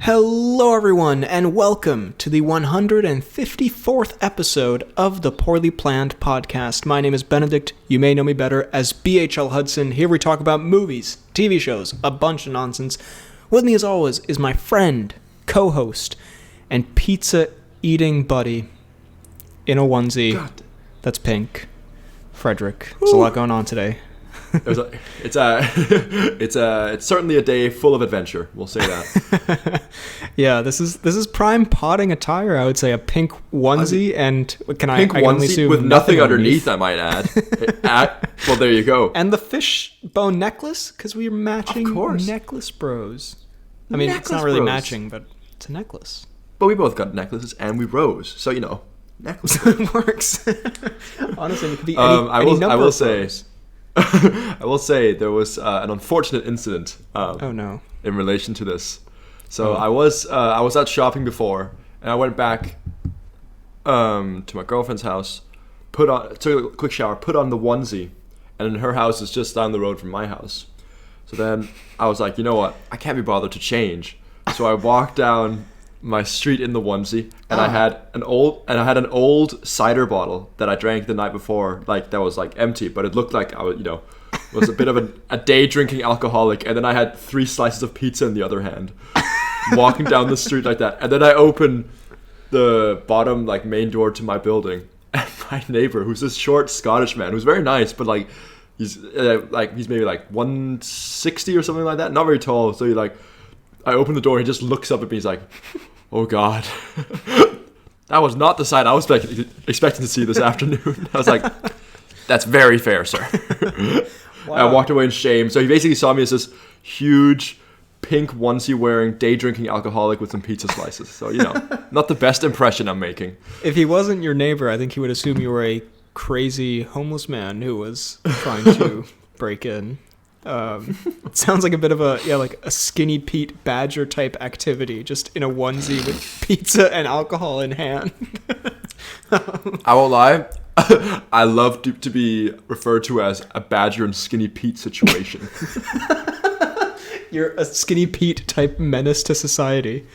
Hello everyone, and welcome to the 154th episode of the Poorly Planned Podcast. My name is Benedict. You may know me better as BHL Hudson. Here we talk about movies, TV shows, a bunch of nonsense. With me as always is my friend, co-host, and pizza-eating buddy in a onesie. God. That's pink. Frederick. There's a lot going on today. It's certainly a day full of adventure. We'll say that. Yeah, this is prime potting attire. I would say a pink onesie and pink onesie with nothing underneath. I might add. Well, there you go. And the fishbone necklace because we're matching. Of course. Necklace bros. I mean, it's not really matching, but it's a necklace. But we both got necklaces and we rose, so necklace. It works. Honestly, it could be any number I will of say. bros. I will say there was an unfortunate incident. Oh no! In relation to this, so I was out shopping before, and I went back to my girlfriend's house, took a quick shower, put on the onesie, and her house is just down the road from my house. So then I was like, you know what? I can't be bothered to change. So I walked down my street in the onesie, and I had an old cider bottle that I drank the night before, that was empty, but it looked like I was a bit of a day drinking alcoholic. And then I had 3 slices of pizza in the other hand, walking down the street like that. And then I opened the bottom main door to my building, and my neighbor, who's this short Scottish man, who's very nice, but he's maybe 160 or something like that, not very tall. So I open the door, and he just looks up at me. He's like, "Oh God, that was not the sight I was expecting to see this afternoon." I was like, "That's very fair, sir." Wow. I walked away in shame. So he basically saw me as this huge pink onesie-wearing, day-drinking alcoholic with some pizza slices. So, not the best impression I'm making. If he wasn't your neighbor, I think he would assume you were a crazy homeless man who was trying to break in. It sounds like a bit of a Skinny Pete Badger type activity, just in a onesie with pizza and alcohol in hand. I won't lie, I love to be referred to as a Badger and Skinny Pete situation. You're a Skinny Pete type menace to society.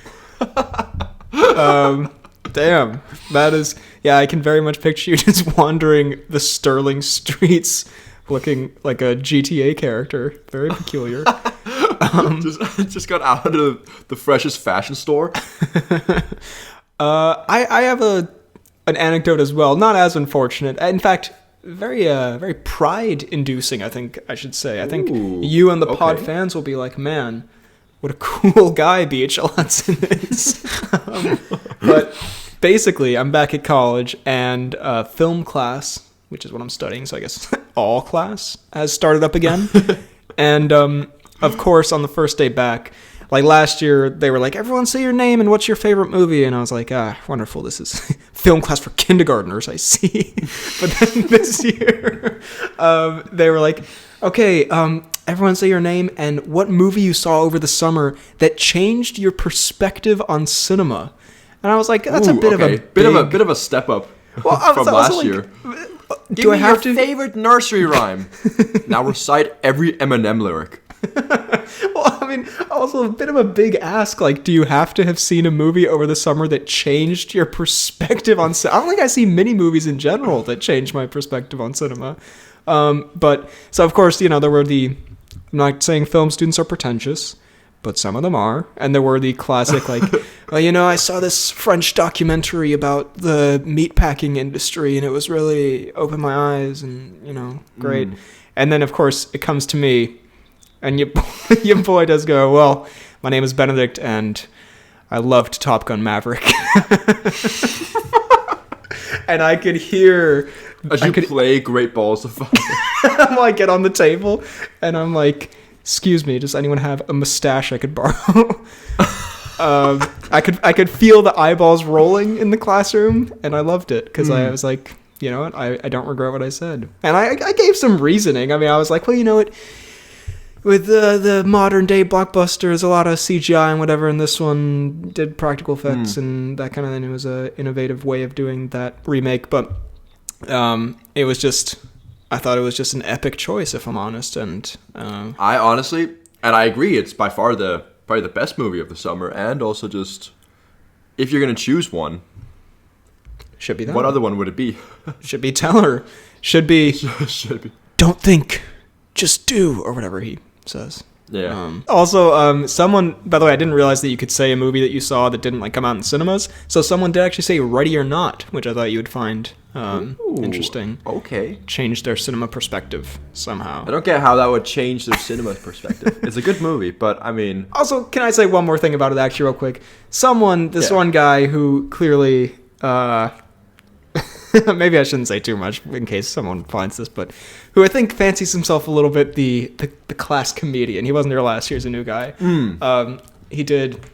Damn, that is, I can very much picture you just wandering the Sterling streets looking like a GTA character. Very peculiar. Just got out of the freshest fashion store. I have an anecdote as well. Not as unfortunate. In fact, very pride-inducing, I think I should say. I think you and the pod fans will be like, man, what a cool guy BHL Hudson is. But basically, I'm back at college, and film class, which is what I'm studying, so I guess all class has started up again. And of course, on the first day back, last year, they were like, everyone say your name and what's your favorite movie? And I was like, wonderful, this is film class for kindergartners, I see. But then this year, they were like, okay, everyone say your name and what movie you saw over the summer that changed your perspective on cinema. And I was like, that's a bit of a step up from last year. Give me your favorite nursery rhyme. Now recite every Eminem lyric. Well, I mean, also a bit of a big ask. Do you have to have seen a movie over the summer that changed your perspective on cinema? I don't think I see many movies in general that changed my perspective on cinema. But, so of course, there were I'm not saying film students are pretentious, but some of them are. And there were the classic, I saw this French documentary about the meatpacking industry, and it was really opened my eyes, and, great. And then, of course, it comes to me, and your boy does go, well, my name is Benedict, and I loved Top Gun Maverick. And I could hear... As you play Great Balls of Fire. I get on the table, and I'm like, excuse me, does anyone have a mustache I could borrow? I could feel the eyeballs rolling in the classroom, and I loved it, because I was like, you know what, I don't regret what I said. And I gave some reasoning. I mean, I was like, well, you know what, with the modern day blockbusters, a lot of CGI and whatever, and this one did practical effects and that kind of thing. It was a innovative way of doing that remake, but it was just, I thought it was just an epic choice, if I'm honest. And I honestly, and I agree, it's by far the probably the best movie of the summer, and also just if you're gonna choose one, should be that. What other one would it be? Should be Teller. Should be. Should be. Don't think, just do, or whatever he says. Yeah. Also, someone, by the way, I didn't realize that you could say a movie that you saw that didn't like come out in cinemas. So someone did actually say Ready or Not, which I thought you would find interesting. Okay. Changed their cinema perspective somehow. I don't get how that would change their cinema perspective. It's a good movie, but I mean. Also, can I say one more thing about it actually real quick? One guy who clearly, maybe I shouldn't say too much in case someone finds this, but who I think fancies himself a little bit the class comedian. He wasn't here last year, he's a new guy. He did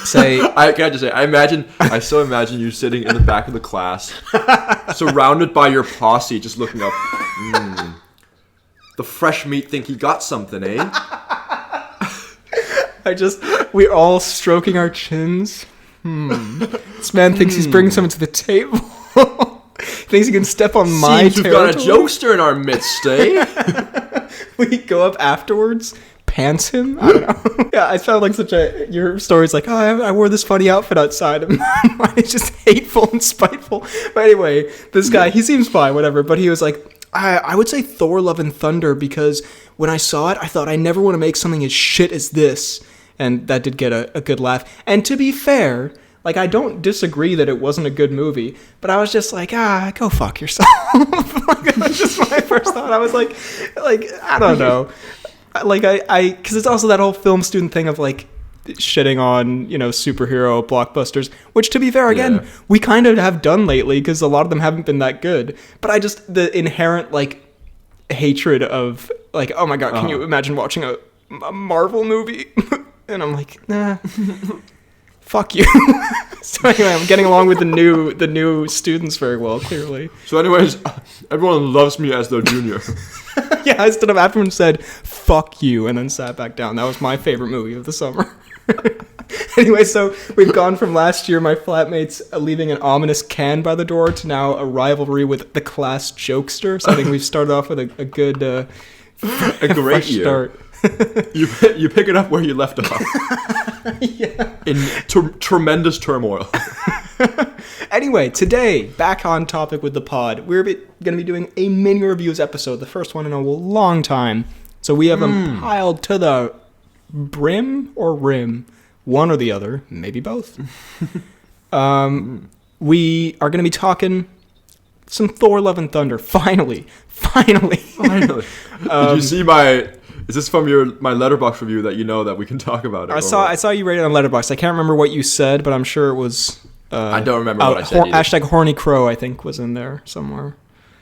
say... I can't just say, I so imagine you sitting in the back of the class, surrounded by your posse, just looking up. The fresh meat think he got something, eh? We're all stroking our chins. This man thinks he's bringing something to the table. Thinks he can step on my territory. We've got a jokester in our midst, eh? We go up afterwards, pants him. I don't know. Yeah, I felt like your story's like, oh, I wore this funny outfit outside. And mine is just hateful and spiteful. But anyway, this guy, he seems fine, whatever. But he was like, I would say Thor, Love and Thunder, because when I saw it, I thought I never want to make something as shit as this. And that did get a good laugh. And to be fair... Like, I don't disagree that it wasn't a good movie, but I was just like, go fuck yourself. Like, that was just my first thought. I was like, I don't know. Like, because it's also that whole film student thing of, like, shitting on, superhero blockbusters, which, to be fair, again, we kind of have done lately, because a lot of them haven't been that good. But the inherent, like, hatred of, like, oh my god, can you imagine watching a Marvel movie? And I'm like, nah. Fuck you. So anyway, I'm getting along with the new students very well, clearly. So anyways, everyone loves me as their junior. Yeah, I stood up after and said, fuck you, and then sat back down. That was my favorite movie of the summer. Anyway, so we've gone from last year, my flatmates leaving an ominous can by the door, to now a rivalry with the class jokester. So I think we've started off with a good... a great year. Start. You pick it up where you left off. Yeah. In tremendous turmoil. Anyway, today, back on topic with the pod, we're going to be doing a mini reviews episode, the first one in a long time. So we have them piled to the brim or rim, one or the other, maybe both. We are going to be talking some Thor, Love and Thunder. Finally. Did you see my... Is this from my Letterboxd review that you know that we can talk about it? I saw you rate it on Letterboxd. I can't remember what you said, but I'm sure it was... I don't remember what I said either. Hashtag Horny Crow, I think, was in there somewhere.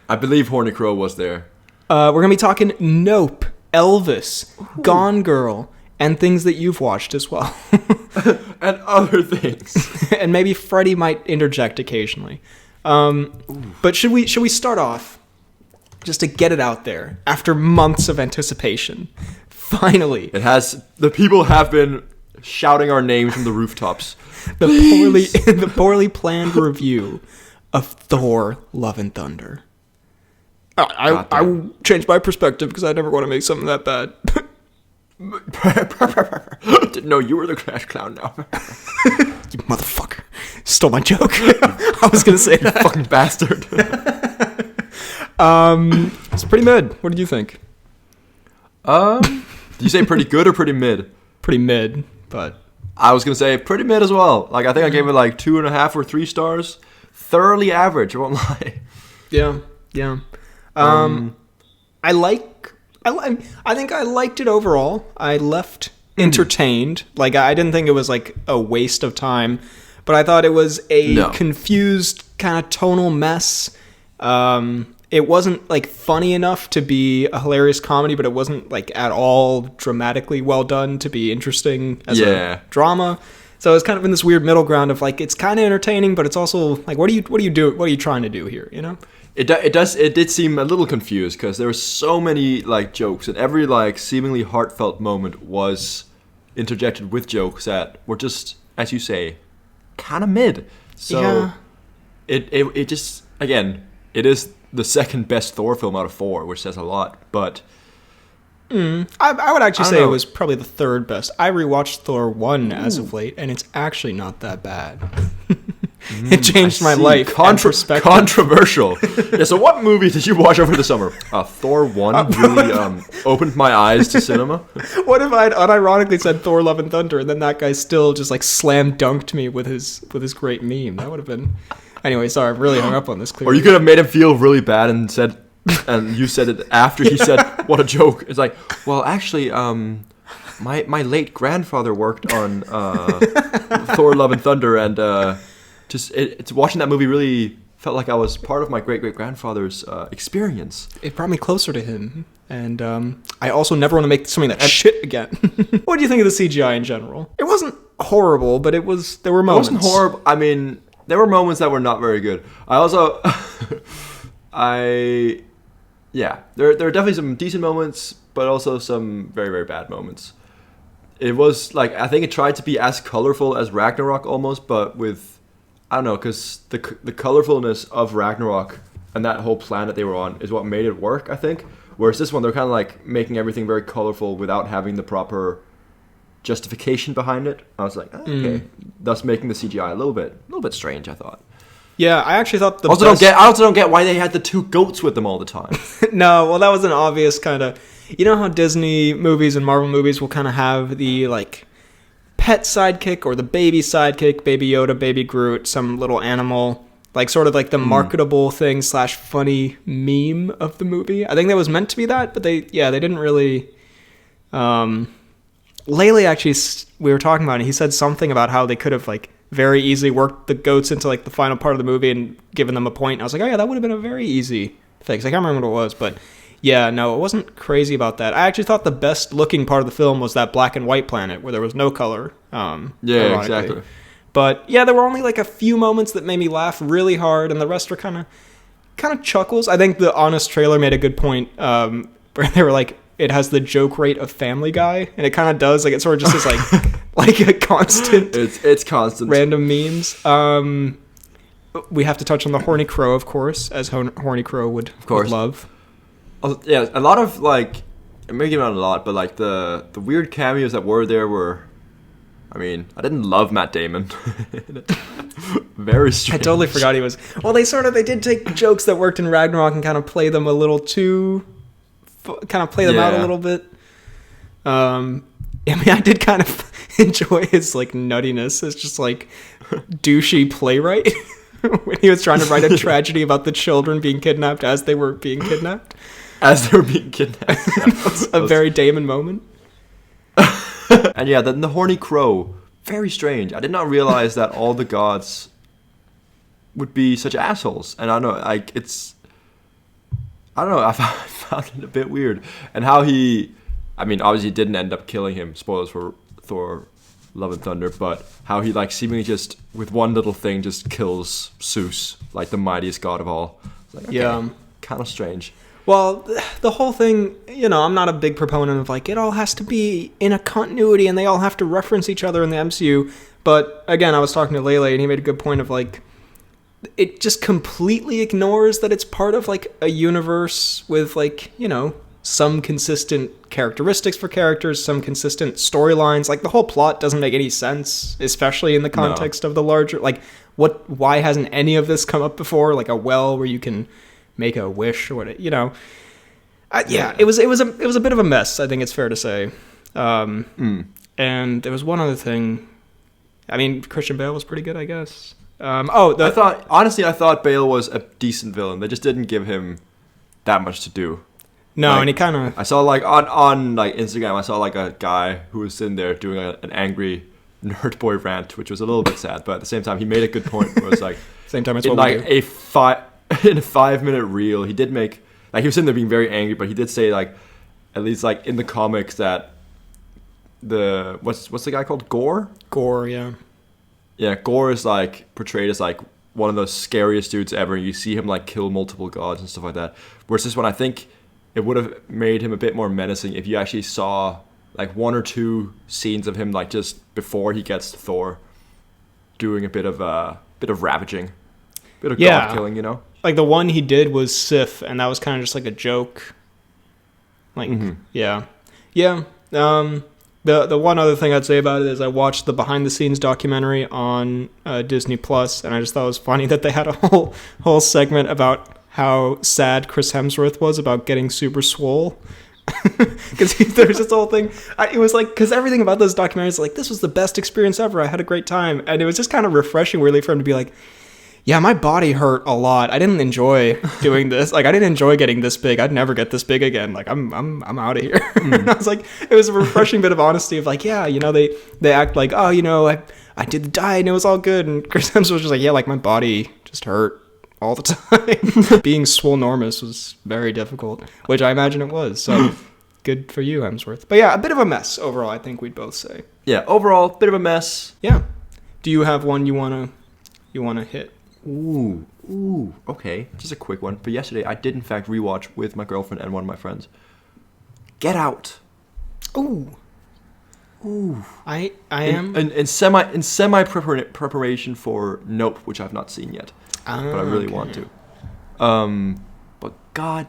I believe Horny Crow was there. We're going to be talking Nope, Elvis, Gone Girl, and things that you've watched as well. And other things. And maybe Freddy might interject occasionally. But should we start off... Just to get it out there, after months of anticipation, finally. The people have been shouting our names from the rooftops. The poorly planned review of Thor, Love and Thunder. I changed my perspective because I never want to make something that bad. Didn't know you were the crash clown now. You motherfucker. Stole my joke. I was going to say that. You fucking bastard. It's pretty mid. What did you think? Did you say pretty good or pretty mid? Pretty mid, but... I was going to say pretty mid as well. Like, I think I gave it like 2.5 or 3 stars. Thoroughly average, I won't lie. Yeah. I think I liked it overall. I left entertained. Like, I didn't think it was like a waste of time, but I thought it was a confused kind of tonal mess. It wasn't like funny enough to be a hilarious comedy, but it wasn't like at all dramatically well done to be interesting as a drama. So it's kind of in this weird middle ground of like, it's kind of entertaining, but it's also like, what are you trying to do here? You know? It did seem a little confused because there were so many like jokes, and every like seemingly heartfelt moment was interjected with jokes that were just, as you say, kind of mid. So it just, again, it is the second best Thor film out of 4, which says a lot, but I would actually say it was probably the third best. I rewatched Thor 1 as of late, and it's actually not that bad. It changed my life. Controversial. Yeah, so what movie did you watch over the summer? Thor 1 really opened my eyes to cinema. What if I'd unironically said Thor Love and Thunder, and then that guy still just like slam dunked me with his great meme? That would have been... Anyway, sorry, I've really hung up on this. Clearly. Or you could have made him feel really bad and said... And you said it after he said, what a joke. It's like, well, actually, my late grandfather worked on Thor Love and Thunder, and it's watching that movie really felt like I was part of my great-great-grandfather's experience. It brought me closer to him, and I also never want to make something that shit again. What do you think of the CGI in general? It wasn't horrible, but there were moments. It wasn't horrible. I mean, there were moments that were not very good. I also... Yeah, there are definitely some decent moments, but also some very, very bad moments. It was, like, I think it tried to be as colorful as Ragnarok almost, but with, I don't know, because the colorfulness of Ragnarok and that whole planet they were on is what made it work, I think. Whereas this one, they're kind of, like, making everything very colorful without having the proper justification behind it. I was like, okay. Thus making the CGI a little bit strange, I thought. Yeah, I actually thought I also don't get why they had the two goats with them all the time. No, well, that was an obvious kind of... You know how Disney movies and Marvel movies will kind of have the, like, pet sidekick or the baby sidekick, Baby Yoda, Baby Groot, some little animal, like, sort of like the marketable thing / funny meme of the movie. I think that was meant to be that, but they didn't really... Lately, actually, we were talking about it, he said something about how they could have, like, very easily worked the goats into like the final part of the movie and given them a point. And I was like, oh yeah, that would have been a very easy fix. I can't remember what it was, but yeah, no, it wasn't crazy about that. I actually thought the best looking part of the film was that black and white planet where there was no color. Yeah, exactly. But yeah, there were only like a few moments that made me laugh really hard, and the rest were kind of chuckles. I think the Honest trailer made a good point where they were like, it has the joke rate of Family Guy, and it kind of does. Like, it sort of just is like like a constant. It's constant. Random memes. We have to touch on the Horny Crow, of course, as Horny Crow would love. Yeah, a lot of like, maybe not a lot, but like the weird cameos that were there were. I mean, I didn't love Matt Damon. Very strange. I totally forgot he was. Well, they did take jokes that worked in Ragnarok and kind of play them a little too. Kind of play them out a little bit. I mean, I did kind of enjoy his like nuttiness as just like douchey playwright when he was trying to write a tragedy about the children being kidnapped as they were being kidnapped. That was a very Damon moment. And yeah, then the Horny Crow, very strange. I did not realize that all the gods would be such assholes. And I don't know, like I found it a bit weird. And how obviously didn't end up killing him. Spoilers for Thor Love and Thunder. But how he, like, seemingly just, with one little thing, just kills Zeus, like the mightiest god of all. Like, okay, yeah. Kind of strange. Well, the whole thing, I'm not a big proponent of, like, it all has to be in a continuity and they all have to reference each other in the MCU. But, again, I was talking to Lele and he made a good point of, like, it just completely ignores that it's part of like a universe with like, some consistent characteristics for characters, some consistent storylines. Like the whole plot doesn't make any sense, especially in the context of the larger, like why hasn't any of this come up before? Like a well where you can make a wish or what, yeah, it was a bit of a mess. I think it's fair to say. And there was one other thing. I mean, Christian Bale was pretty good, I guess. I thought Bale was a decent villain. They just didn't give him that much to do. No, like, and he kind of... I saw like on like Instagram, I saw like a guy who was sitting there doing an angry nerd boy rant, which was a little bit sad, but at the same time, he made a good point. Where it's like same time, it's in what like in a 5-minute reel, he did make like he was sitting there being very angry, but he did say like at least like in the comics that the what's the guy called Gore? Gore, yeah. Yeah, Gore is like portrayed as like one of the scariest dudes ever. You see him like kill multiple gods and stuff like that. Whereas this one, I think it would have made him a bit more menacing if you actually saw like one or two scenes of him like just before he gets to Thor doing a bit of ravaging, bit of god killing, Like the one he did was Sif, and that was kind of just like a joke. Like, yeah. Yeah. The one other thing I'd say about it is I watched the behind the scenes documentary on Disney Plus, and I just thought it was funny that they had a whole segment about how sad Chris Hemsworth was about getting super swole. Because there's this whole thing. It was like, because everything about those documentaries, like, this was the best experience ever. I had a great time, and it was just kind of refreshing, really, for him to be like, yeah, my body hurt a lot. I didn't enjoy doing this. Like, I didn't enjoy getting this big. I'd never get this big again. Like, I'm out of here. And I was like, it was a refreshing bit of honesty of like, yeah, they act like, oh, I did the diet and it was all good. And Chris Hemsworth was just like, yeah, like my body just hurt all the time. Being swolenormous was very difficult, which I imagine it was. So good for you, Hemsworth. But yeah, a bit of a mess overall, I think we'd both say. Yeah, overall, bit of a mess. Yeah. Do you have one you wanna hit? Ooh, okay. Just a quick one. But yesterday, I did in fact rewatch with my girlfriend and one of my friends. Get Out. Ooh. I am in semi preparation for Nope, which I've not seen yet, but I really want to. But God,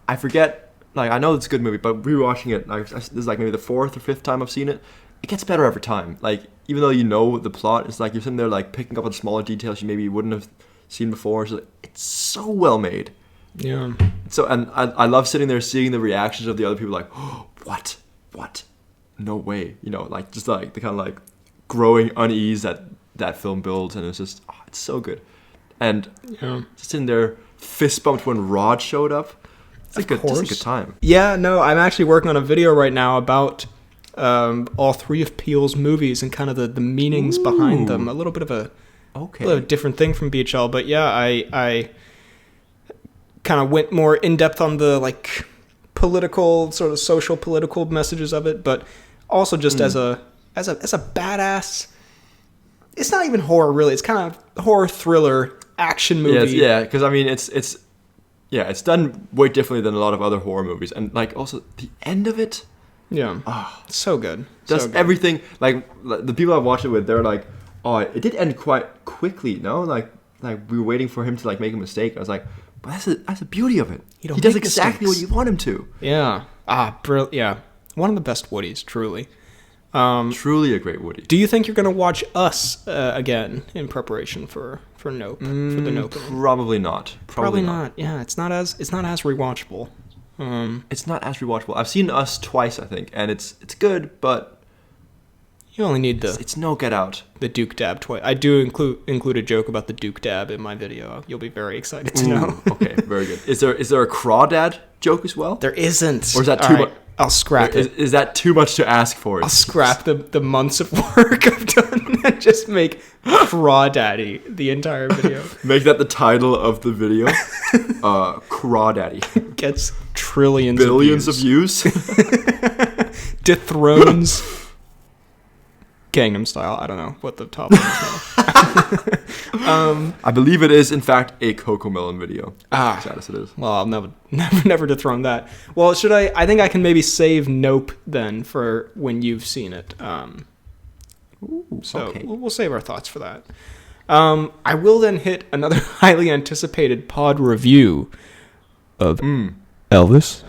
I forget. Like, I know it's a good movie, but rewatching it, like, this is like maybe the 4th or 5th time I've seen it. It gets better every time. Like, even though you know the plot, it's like you're sitting there like picking up on smaller details you maybe wouldn't have seen before. So it's so well made. Yeah. So, and I love sitting there seeing the reactions of the other people, like, oh, what? No way. Like, just like the kind of like growing unease that film builds, and it's just, it's so good. And just sitting there fist bumped when Rod showed up. It's a good time. Yeah, no, I'm actually working on a video right now about all 3 of Peele's movies and kind of the meanings behind them. A little bit of a different thing from BHL, but yeah, I kind of went more in depth on the like political, sort of social political messages of it, but also just as a badass. It's not even horror really. It's kind of horror thriller action movie. Yeah, because I mean it's done way differently than a lot of other horror movies, and like also the end of it. Yeah. So good. Does everything, like the people I've watched it with, they're like, oh, it did end quite quickly, no? Like we were waiting for him to like make a mistake. I was like, but that's the beauty of it. He does exactly what you want him to. Yeah. Brilliant. Yeah. One of the best Woodies, truly. Truly a great Woody. Do you think you're going to watch Us again in preparation for Nope? For the Nope? Probably not. Probably not. Yeah, it's not as rewatchable. It's not as rewatchable. I've seen Us twice, I think, and it's good, but you only need it's no Get Out. The Duke Dab twice. I do include a joke about the Duke Dab in my video. You'll be very excited to know. Okay, very good. Is there a crawdad joke as well? There isn't. Or is that too much? I'll scrap it. Is that too much to ask for? I'll scrap the months of work I've done and just make Crawdaddy the entire video. Make that the title of the video. Crawdaddy. Gets trillions billions of views. Dethrones Gangnam Style. I don't know what the top is now. I believe it is, in fact, a Cocomelon video. As sad as it is. Well, I'll never dethrone that. Well, should I think I can maybe save Nope then for when you've seen it. Okay. We'll save our thoughts for that. I will then hit another highly anticipated pod review of Elvis.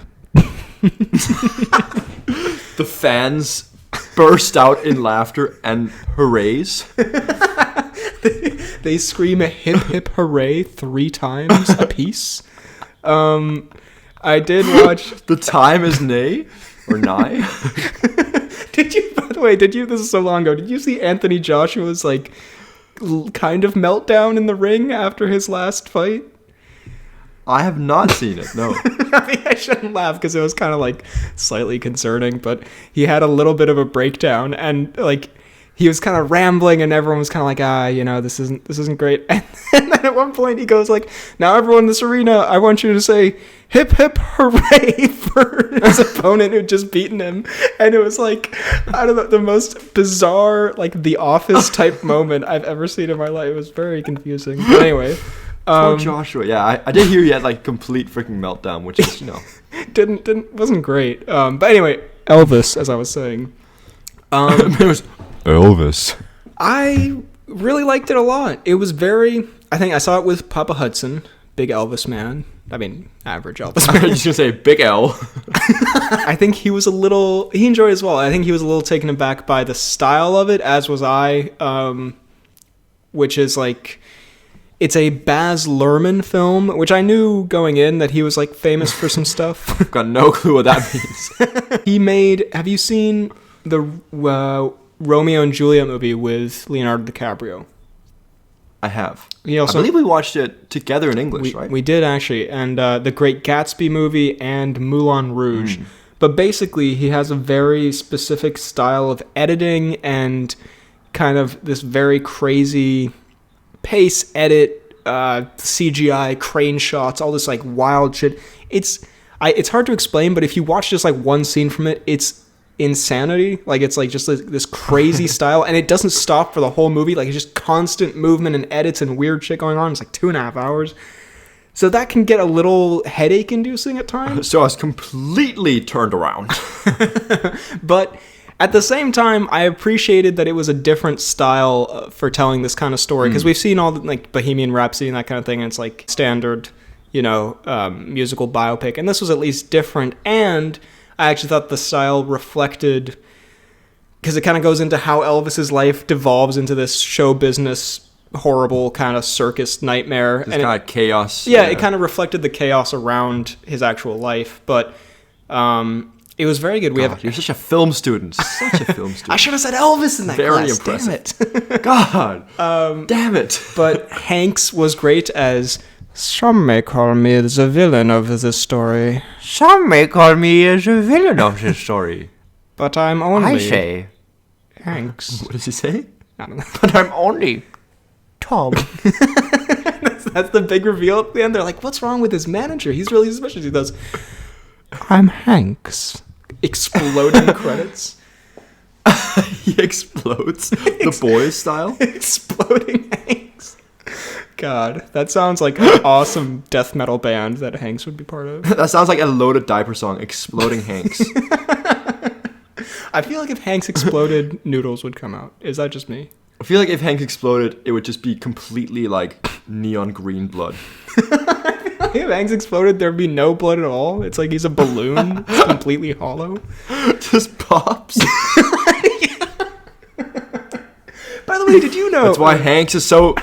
The fans burst out in laughter and hoorays. They scream a hip hip hooray 3 times a piece. I did watch. The time is nay or nigh. By the way, this is so long ago, did you see Anthony Joshua's like kind of meltdown in the ring after his last fight? I have not seen it, no. I mean, I shouldn't laugh because it was kind of like slightly concerning, but he had a little bit of a breakdown and like he was kind of rambling and everyone was kind of like, this isn't great. And then at one point he goes like, now everyone in this arena, I want you to say hip hip hooray for his opponent who'd just beaten him. And it was like, I don't know, the most bizarre, like The Office type moment I've ever seen in my life. It was very confusing. But anyway. Poor Joshua. Yeah, I did hear he had like complete freaking meltdown, which is, wasn't great. But anyway, Elvis, as I was saying. It was Elvis. I really liked it a lot. It was I think I saw it with Papa Hudson big Elvis man. I mean, average Elvis I man. was just gonna say Big L. I think he enjoyed it as well. I think he was a little taken aback by the style of it, as was I, which is like, it's a Baz Luhrmann film, which I knew going in that he was like famous for some stuff. I've got no clue what that means. Have you seen the Romeo and Juliet movie with Leonardo DiCaprio? I have. I believe we watched it together in English, right? We did, actually. And The Great Gatsby movie and Moulin Rouge. But basically, he has a very specific style of editing and kind of this very crazy pace edit, CGI, crane shots, all this like wild shit. It's hard to explain, but if you watch just like one scene from it, it's insanity. Like, it's like just this crazy style, and it doesn't stop for the whole movie. Like, it's just constant movement and edits and weird shit going on. It's like 2.5 hours. So that can get a little headache inducing at times. So I was completely turned around. But at the same time, I appreciated that it was a different style for telling this kind of story, because we've seen all the, like, Bohemian Rhapsody and that kind of thing, and it's like standard, musical biopic, and this was at least different. And I actually thought the style reflected, because it kind of goes into how Elvis's life devolves into this show business horrible kind of circus nightmare, This kind of chaos. Yeah, it kind of reflected the chaos around his actual life, but it was very good. You're such a film student. Such a film student. I should have said Elvis in that Very class. impressive. Damn it. God. Damn it. But Hanks was great as, some may call me the villain of this story. Some may call me the villain of this story. But I'm only... I say. Hanks. What does he say? I don't know. But I'm only Tom. That's the big reveal at the end. They're like, what's wrong with his manager? He's really suspicious. He goes, I'm Hanks. Exploding credits. He explodes. The Boys style. Exploding Hanks. God, that sounds like an awesome death metal band that Hanks would be part of. That sounds like a Loaded Diaper song. Exploding Hanks. I feel like if Hanks exploded, Noodles would come out. Is that just me? I feel like if Hanks exploded, it would just be completely like neon green blood. If Hanks exploded, there'd be no blood at all. It's like he's a balloon. It's completely hollow. Just pops. By the way, did you know... That's why Hanks is so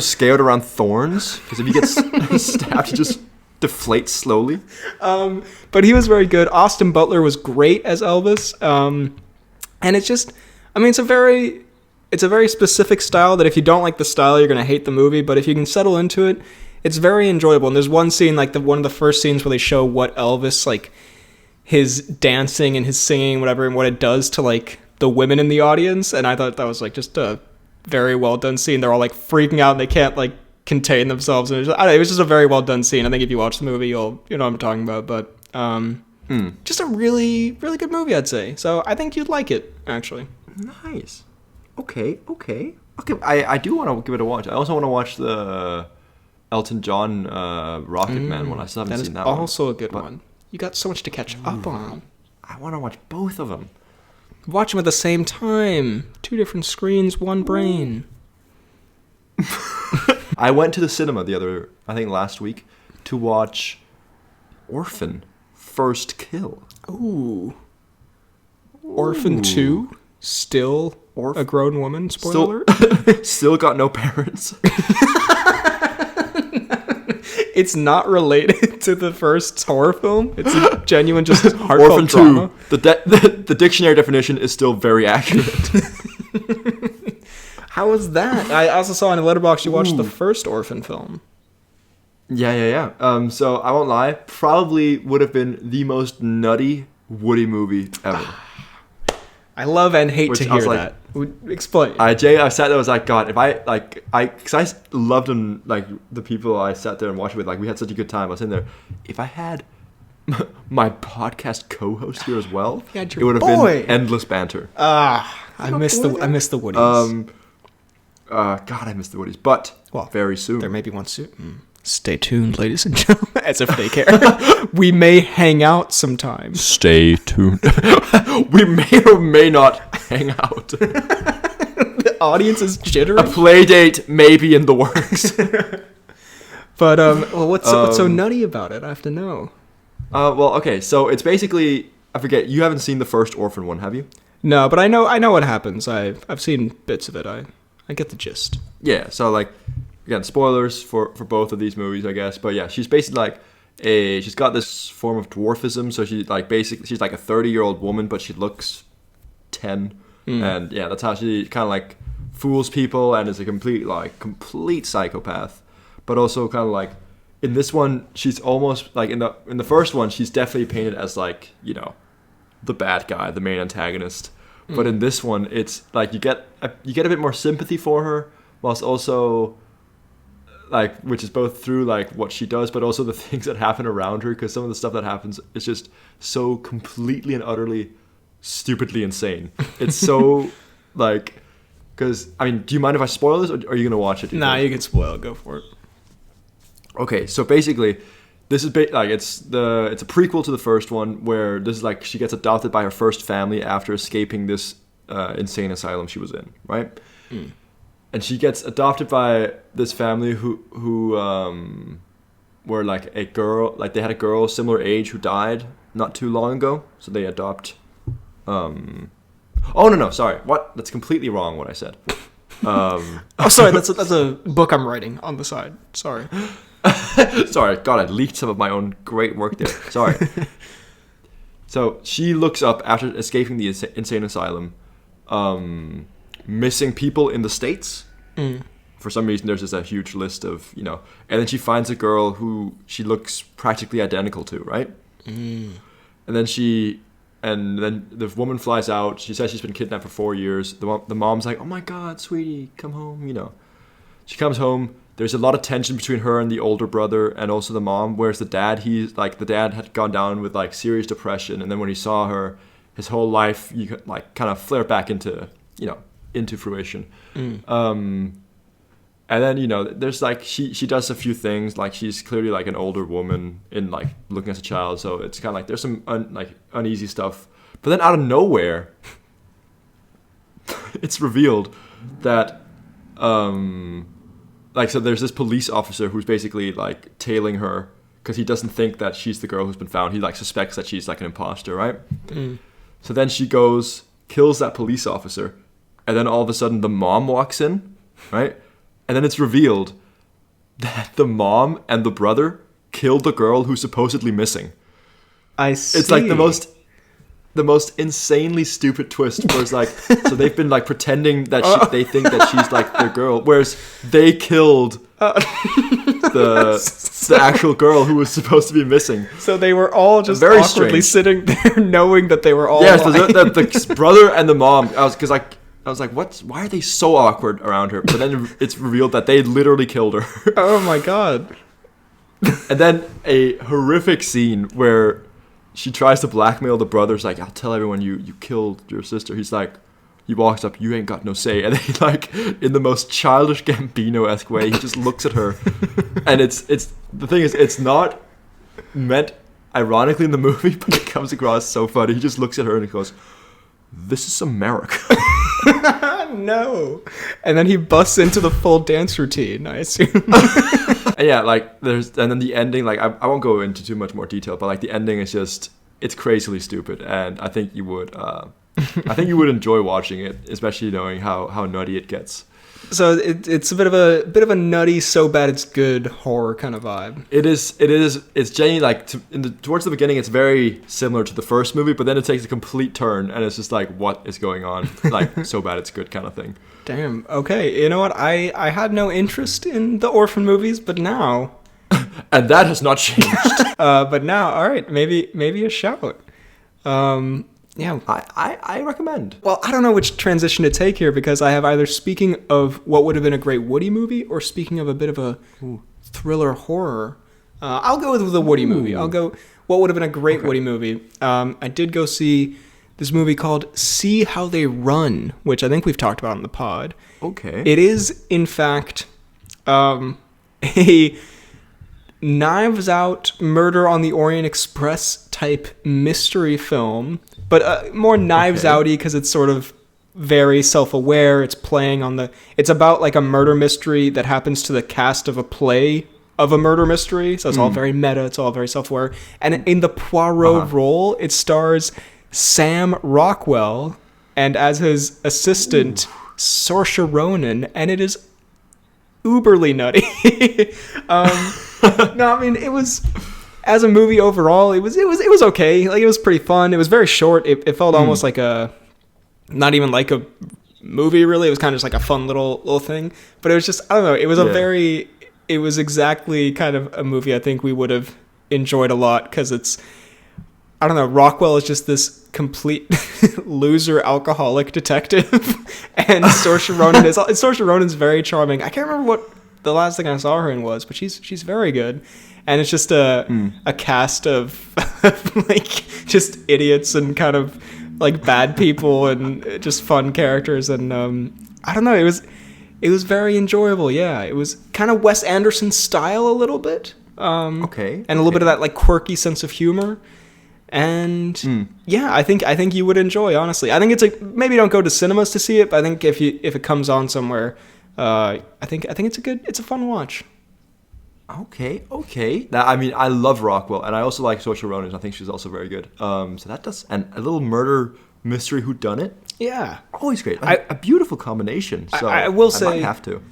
scared around thorns. Because if he gets stabbed, he just deflates slowly. But he was very good. Austin Butler was great as Elvis. And it's just... I mean, it's a very specific style that if you don't like the style, you're going to hate the movie. But if you can settle into it, it's very enjoyable. And there's one scene, like one of the first scenes where they show what Elvis, like, his dancing and his singing, whatever, and what it does to, like, the women in the audience. And I thought that was, like, just a very well done scene. They're all, like, freaking out and they can't, like, contain themselves. And it was just a very well done scene. I think if you watch the movie, you know what I'm talking about. But just a really, really good movie, I'd say. So I think you'd like it, actually. Nice. Okay. I do want to give it a watch. I also want to watch the Elton John Rocket Man one. I still haven't seen that one. That is also a good one. You got so much to catch up on. I want to watch both of them. Watch them at the same time. 2 different screens, one brain. I went to the cinema last week, to watch Orphan, First Kill. Ooh. Orphan 2? Still a grown woman? Spoiler alert. Still got no parents. It's not related to the first horror film. It's a genuine, just heartfelt Orphan drama. 2. The dictionary definition is still very accurate. How was that? I also saw on Letterboxd you watched the first Orphan film. Yeah. So I won't lie. Probably would have been the most nutty Woody movie ever. I love and hate to hear that. Explain. I sat there, I was like, God, because I loved him, like, the people I sat there and watched with, like, we had such a good time. I was in there. If I had my podcast co-host here as well, it would have been endless banter. I miss the Woodies. God, I miss the Woodies. But very soon. There may be one soon. Stay tuned, ladies and gentlemen, as if they care. We may hang out sometime. Stay tuned. We may or may not hang out. The audience is jittering. A play date may be in the works. But what's so nutty about it? I have to know. Well, okay, so it's basically, I forget, you haven't seen the first Orphan one, have you? No, but I know what happens. I've seen bits of it. I get the gist. Yeah, so like, again, spoilers for both of these movies, I guess. But yeah, she's basically like she's got this form of dwarfism. So she's like she's like a 30-year-old woman, but she looks 10. And yeah, that's how she kind of like fools people and is a complete psychopath. But also kind of like in this one, she's almost like in the first one, she's definitely painted as like, you know, the bad guy, the main antagonist. But in this one, it's like you get a bit more sympathy for her, whilst also like, which is both through like what she does, but also the things that happen around her, because some of the stuff that happens is just so completely and utterly stupidly insane. It's so like, because I mean, do you mind if I spoil this, or are you gonna watch it? Nah, you can spoil it. Go for it. Okay, so basically, this is like it's a prequel to the first one, where this is like she gets adopted by her first family after escaping this insane asylum she was in, right? And she gets adopted by this family who were like a girl, like they had a girl similar age who died not too long ago, so they adopt. Oh no, sorry, what? That's completely wrong. What I said. Oh, sorry, that's a book I'm writing on the side. Sorry. Sorry, God, I leaked some of my own great work there. Sorry. So she looks up after escaping the insane asylum, missing people in the States. For some reason, there's just a huge list of, you know, and then she finds a girl who she looks practically identical to, right? And then the woman flies out. She says she's been kidnapped for 4 years. The mom's like, "Oh my God, sweetie, come home," you know. She comes home. There's a lot of tension between her and the older brother and also the mom, whereas the dad had gone down with like serious depression, and then when he saw her, his whole life you could like kind of flare back into, you know, into fruition. And then, you know, there's like she does a few things, like she's clearly like an older woman in like looking as a child, so it's kind of like there's some uneasy stuff. But then out of nowhere, it's revealed that like, so there's this police officer who's basically like tailing her because he doesn't think that she's the girl who's been found. He like suspects that she's like an imposter, right? So then she goes, kills that police officer, and then all of a sudden the mom walks in, right? And then it's revealed that the mom and the brother killed the girl who's supposedly missing. I see. It's like the most insanely stupid twist, where it's like, so they've been like pretending that they think that she's like their girl, whereas they killed the actual girl who was supposed to be missing. So they were all just very awkwardly strange. sitting there knowing that they were all Yes, the brother and the mom. I was like, why are they so awkward around her? But then it's revealed that they literally killed her. Oh my God. And then a horrific scene where she tries to blackmail the brothers, like, I'll tell everyone you killed your sister. He's like, he walks up, you ain't got no say. And then he, like, in the most childish Gambino-esque way, he just looks at her. And it's the thing is, it's not meant ironically in the movie, but it comes across so funny. He just looks at her and he goes, "This is America." No. And then he busts into the full dance routine, I assume. And yeah, like and then the ending, like I won't go into too much more detail, but like the ending is just, it's crazily stupid, and I think you would enjoy watching it, especially knowing how nutty it gets. So it's a bit of a nutty, so bad it's good horror kind of vibe. It is. It's genuinely like towards the beginning, it's very similar to the first movie, but then it takes a complete turn, and it's just like, what is going on? Like, so bad it's good kind of thing. Damn. Okay. You know what? I had no interest in the Orphan movies, but now, and that has not changed. But now, all right, maybe a shout. Yeah, I recommend. Well, I don't know which transition to take here, because I have either speaking of what would have been a great Woody movie, or speaking of a bit of a thriller horror. I'll go with the Woody movie. I'll go what would have been a great Woody movie. I did go see this movie called See How They Run, which I think we've talked about on the pod. Okay. It is, in fact, a Knives Out, Murder on the Orient Express type mystery film, but more Knives Out-y, because it's sort of very self-aware. It's playing on it's about like a murder mystery that happens to the cast of a play of a murder mystery, so it's all very meta, it's all very self-aware. And in the Poirot role, it stars Sam Rockwell, and as his assistant, Saoirse Ronan, and it is uberly nutty. No, I mean, it was, as a movie overall, it was okay. Like, it was pretty fun. It was very short. It felt almost like not even like a movie, really. It was kind of just like a fun little thing. But it was just, I don't know, it was it was exactly kind of a movie I think we would have enjoyed a lot, because it's, I don't know, Rockwell is just this complete loser alcoholic detective, and Saoirse Ronan's very charming. I can't remember what the last thing I saw her in was, but she's very good. And it's just a cast of like just idiots and kind of like bad people and just fun characters, and I don't know, it was very enjoyable. Yeah, it was kind of Wes Anderson style a little bit. And a little bit of that like quirky sense of humor. And yeah, I think you would enjoy, honestly. I think it's maybe don't go to cinemas to see it, but I think if it comes on somewhere, I think it's a fun watch. Okay. I mean, I love Rockwell, and I also like Saoirse Ronan. I think she's also very good. So that does, and a little murder mystery whodunit. Yeah, always great. A beautiful combination. So I will say, I might have to.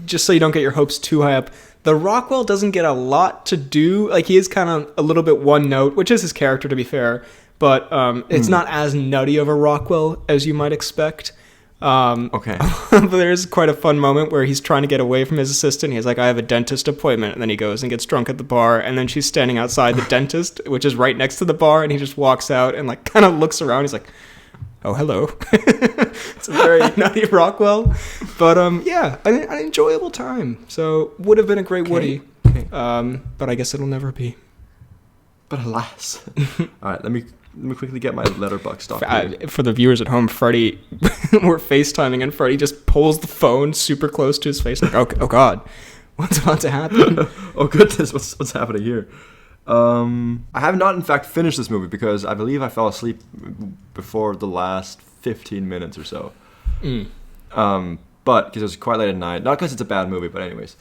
Just so you don't get your hopes too high up, the Rockwell doesn't get a lot to do. Like, he is kind of a little bit one note, which is his character, to be fair. But it's not as nutty of a Rockwell as you might expect. But there's quite a fun moment where he's trying to get away from his assistant. He's like, I have a dentist appointment, and then he goes and gets drunk at the bar, and then she's standing outside the dentist, which is right next to the bar, and he just walks out and like kind of looks around. He's like, oh, hello. It's a very nutty Rockwell, but yeah, an enjoyable time. So would have been a great Woody, but I guess it'll never be. But alas. All right, let me quickly get my letterbox off. For the viewers at home, Freddy, we're FaceTiming, and Freddy just pulls the phone super close to his face. Like, oh God, what's about to happen? Oh goodness, what's happening here? I have not, in fact, finished this movie because I believe I fell asleep before the last 15 minutes or so. But because it was quite late at night, not because it's a bad movie, but anyways,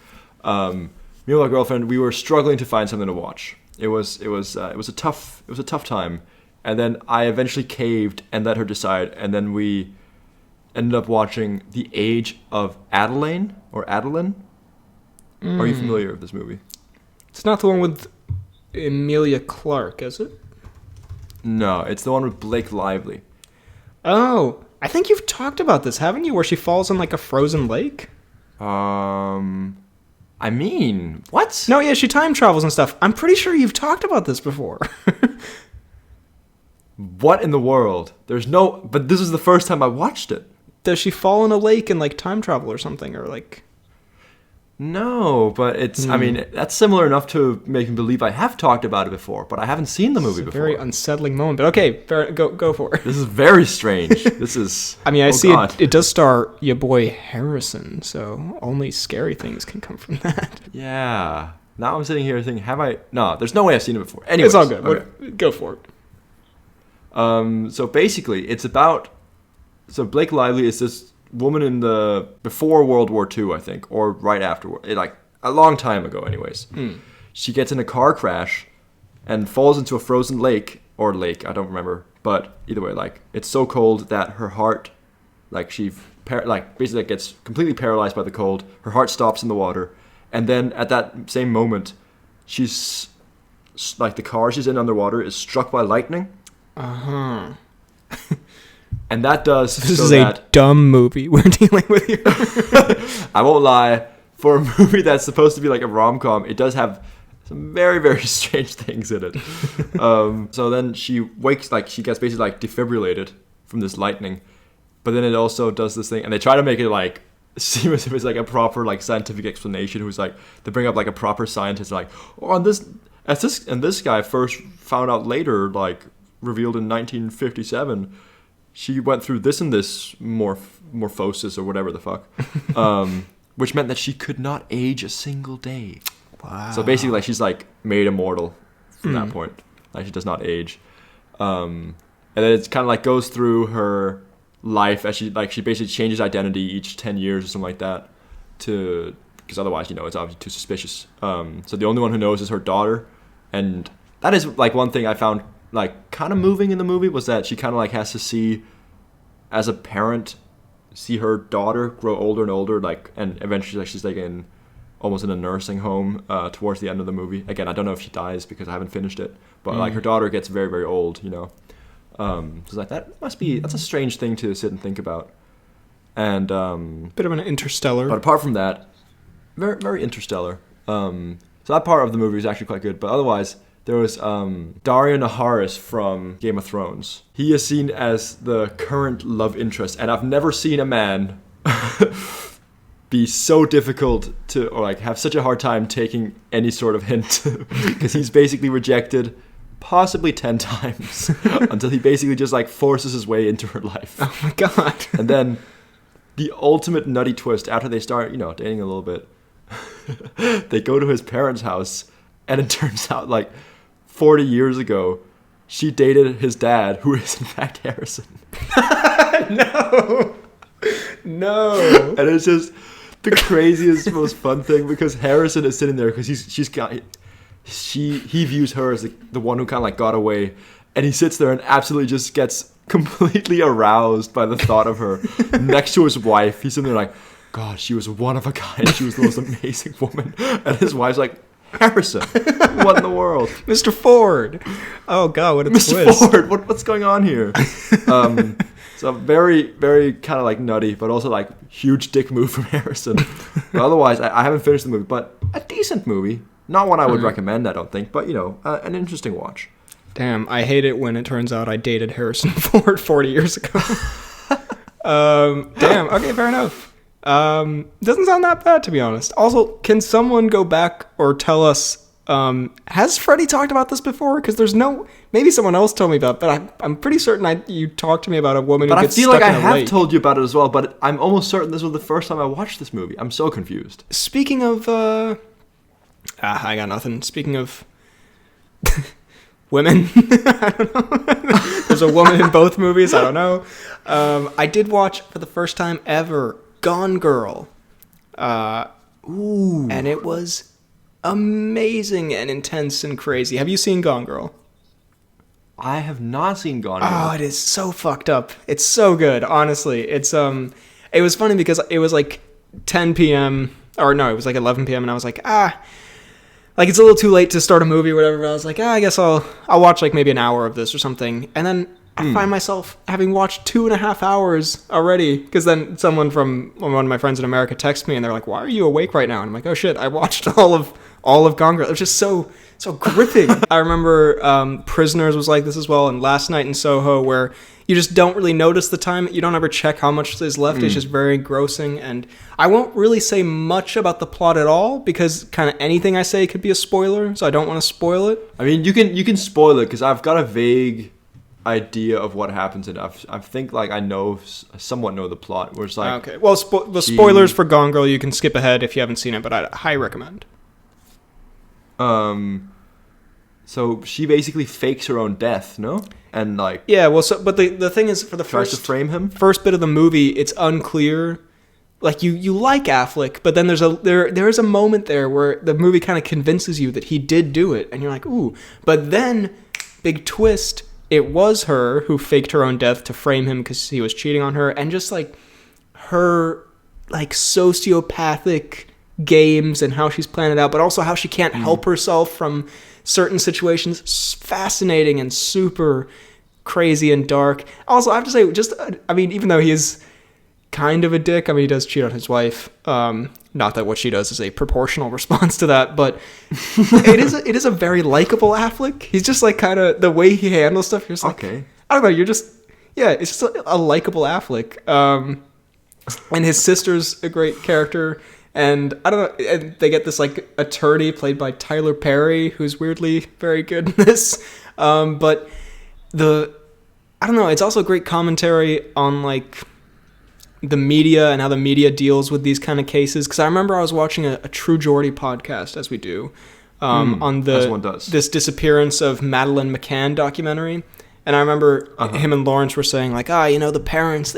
me and my girlfriend, we were struggling to find something to watch. It was a tough time. And then I eventually caved and let her decide. And then we ended up watching The Age of Adaline, or Adaline. Are you familiar with this movie? It's not the one with Emilia Clarke, is it? No, it's the one with Blake Lively. Oh, I think you've talked about this, haven't you? Where she falls in like a frozen lake? I mean, what? No, yeah, she time travels and stuff. I'm pretty sure you've talked about this before. What in the world? But this is the first time I watched it. Does she fall in a lake and like time travel or something, or like? No, but it's, I mean, that's similar enough to make me believe I have talked about it before, but I haven't seen the movie before. Very unsettling moment, but okay, go for it. This is very strange. This is... I mean, I see it does star your boy Harrison, so only scary things can come from that. Yeah. Now I'm sitting here thinking, No, there's no way I've seen it before. Anyways, it's all good. Okay. Go for it. So basically, it's about... So Blake Lively is this woman before World War II, I think, or right after, like a long time ago anyways. She gets in a car crash and falls into a frozen lake, I don't remember, but either way, like, it's so cold that her heart, like, basically gets completely paralyzed by the cold. Her heart stops in the water, and then at that same moment, she's, like, the car she's in underwater is struck by lightning. And that does... This is a dumb movie we're dealing with here. I won't lie. For a movie that's supposed to be like a rom-com, it does have some very, very strange things in it. So then she wakes, like, she gets basically, like, defibrillated from this lightning. But then it also does this thing, and they try to make it, like, seem as if it's, like, a proper, like, scientific explanation. Who's, like, they bring up, like, a proper scientist, like, this guy first found out later, like, revealed in 1957... She went through this and this morphosis or whatever the fuck, which meant that she could not age a single day. Wow. So basically, like, she's, like, made immortal from that point. Like, she does not age. And then it's kind of, like, goes through her life as she basically changes identity each 10 years or something like that to because otherwise, it's obviously too suspicious. So the only one who knows is her daughter, and that is like one thing I found like kind of moving in the movie, was that she kind of like has to see, as a parent, see her daughter grow older and older, like, and eventually like she's like almost in a nursing home towards the end of the movie. Again, I don't know if she dies because I haven't finished it, but like her daughter gets very, very old, so like that's a strange thing to sit and think about. And bit of an Interstellar. But apart from that, very, very Interstellar. So that part of the movie is actually quite good. But otherwise, there was Dario Naharis from Game of Thrones. He is seen as the current love interest, and I've never seen a man be so difficult to, or like have such a hard time taking any sort of hint, because he's basically rejected possibly 10 times until he basically just like forces his way into her life. Oh my god. And then the ultimate nutty twist, after they start, dating a little bit, they go to his parents' house, and it turns out like 40 years ago, she dated his dad, who is in fact Harrison. No. And it's just the craziest, most fun thing, because Harrison is sitting there because he views her as the one who kind of like got away, and he sits there and absolutely just gets completely aroused by the thought of her next to his wife. He's sitting there like, God, she was one of a kind. She was the most amazing woman. And his wife's like, Harrison, what in the world? Mr. Ford. Oh God, what a Mr. twist. Ford, what's going on here? So very, very kind of like nutty, but also like huge dick move from Harrison. But otherwise, I haven't finished the movie, but a decent movie. Not one I would recommend, I don't think, but an interesting watch. Damn, I hate it when it turns out I dated Harrison Ford 40 years ago. Damn, okay, fair enough. Doesn't sound that bad, to be honest. Also, can someone go back or tell us, has Freddy talked about this before? Because maybe someone else told me about it, but I'm pretty certain you talked to me about a woman who gets stuck in a lake. But I feel like I have told you about it as well, but I'm almost certain this was the first time I watched this movie. I'm so confused. Speaking of, I got nothing. Speaking of women, I don't know. There's a woman in both movies, I don't know. I did watch, for the first time ever, Gone Girl. And it was amazing and intense and crazy. Have you seen Gone Girl? I have not seen Gone Girl. Oh, it is so fucked up. It's so good, honestly. It was funny because it was like 10 p.m. or no, it was like 11 p.m. and I was like, like it's a little too late to start a movie or whatever. But I was like, I guess I'll watch like maybe an hour of this or something. And then I find myself having watched 2.5 hours already, because then someone from one of my friends in America texted me and they're like, "Why are you awake right now?" And I'm like, "Oh shit, I watched all of Gone Girl." It was just so gripping. I remember Prisoners was like this as well, and Last Night in Soho, where you just don't really notice the time. You don't ever check how much is left. It's just very engrossing, and I won't really say much about the plot at all, because kind of anything I say could be a spoiler, so I don't want to spoil it. I mean, you can spoil it, because I've got a vague idea of what happens in it. I think like I somewhat know the plot, where it's like, okay, well, spoilers for Gone Girl you can skip ahead if you haven't seen it, but I highly recommend. So she basically fakes her own death, no? And like, yeah, well, but the thing is, for the tries to frame him. First bit of the movie, it's unclear. Like you like Affleck, but then there is a moment there where the movie kind of convinces you that he did do it, and you're like, ooh. But then, big twist, it was her who faked her own death to frame him because he was cheating on her, and just like her like sociopathic games and how she's planned it out, but also how she can't help herself from certain situations. Fascinating and super crazy and dark. Also, I have to say, even though he is kind of a dick, he does cheat on his wife. Not that what she does is a proportional response to that, but it is a very likable Affleck. He's just like kind of the way he handles stuff. You're just like, okay. I don't know. It's just a likable Affleck. And his sister's a great character. And I don't know, and they get this like attorney played by Tyler Perry, who's weirdly very good in this. But I don't know, it's also a great commentary on like the media and how the media deals with these kind of cases. Because I remember I was watching a True Geordie podcast, as we do, on this disappearance of Madeleine McCann documentary. And I remember him and Lawrence were saying like, the parents,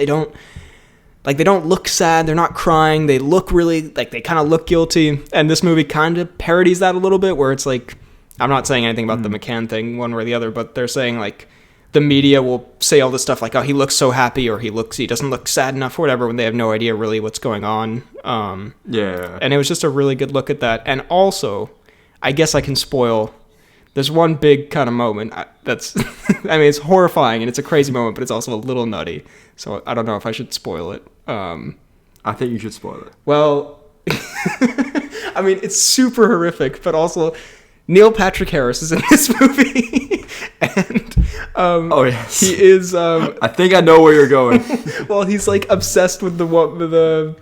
like they don't look sad, they're not crying, they look really like they kind of look guilty, and this movie kind of parodies that a little bit, where it's like, I'm not saying anything about the McCann thing one way or the other, but they're saying like the media will say all this stuff like, oh, he looks so happy, or he doesn't look sad enough or whatever, when they have no idea really what's going on. And it was just a really good look at that. And also, I guess I can spoil, there's one big kind of moment that's, I mean, it's horrifying and it's a crazy moment, but it's also a little nutty. So I don't know if I should spoil it. I think you should spoil it. Well, I mean, it's super horrific, but also Neil Patrick Harris is in this movie. And oh yes, he is. I think I know where you're going. Well, he's like obsessed with the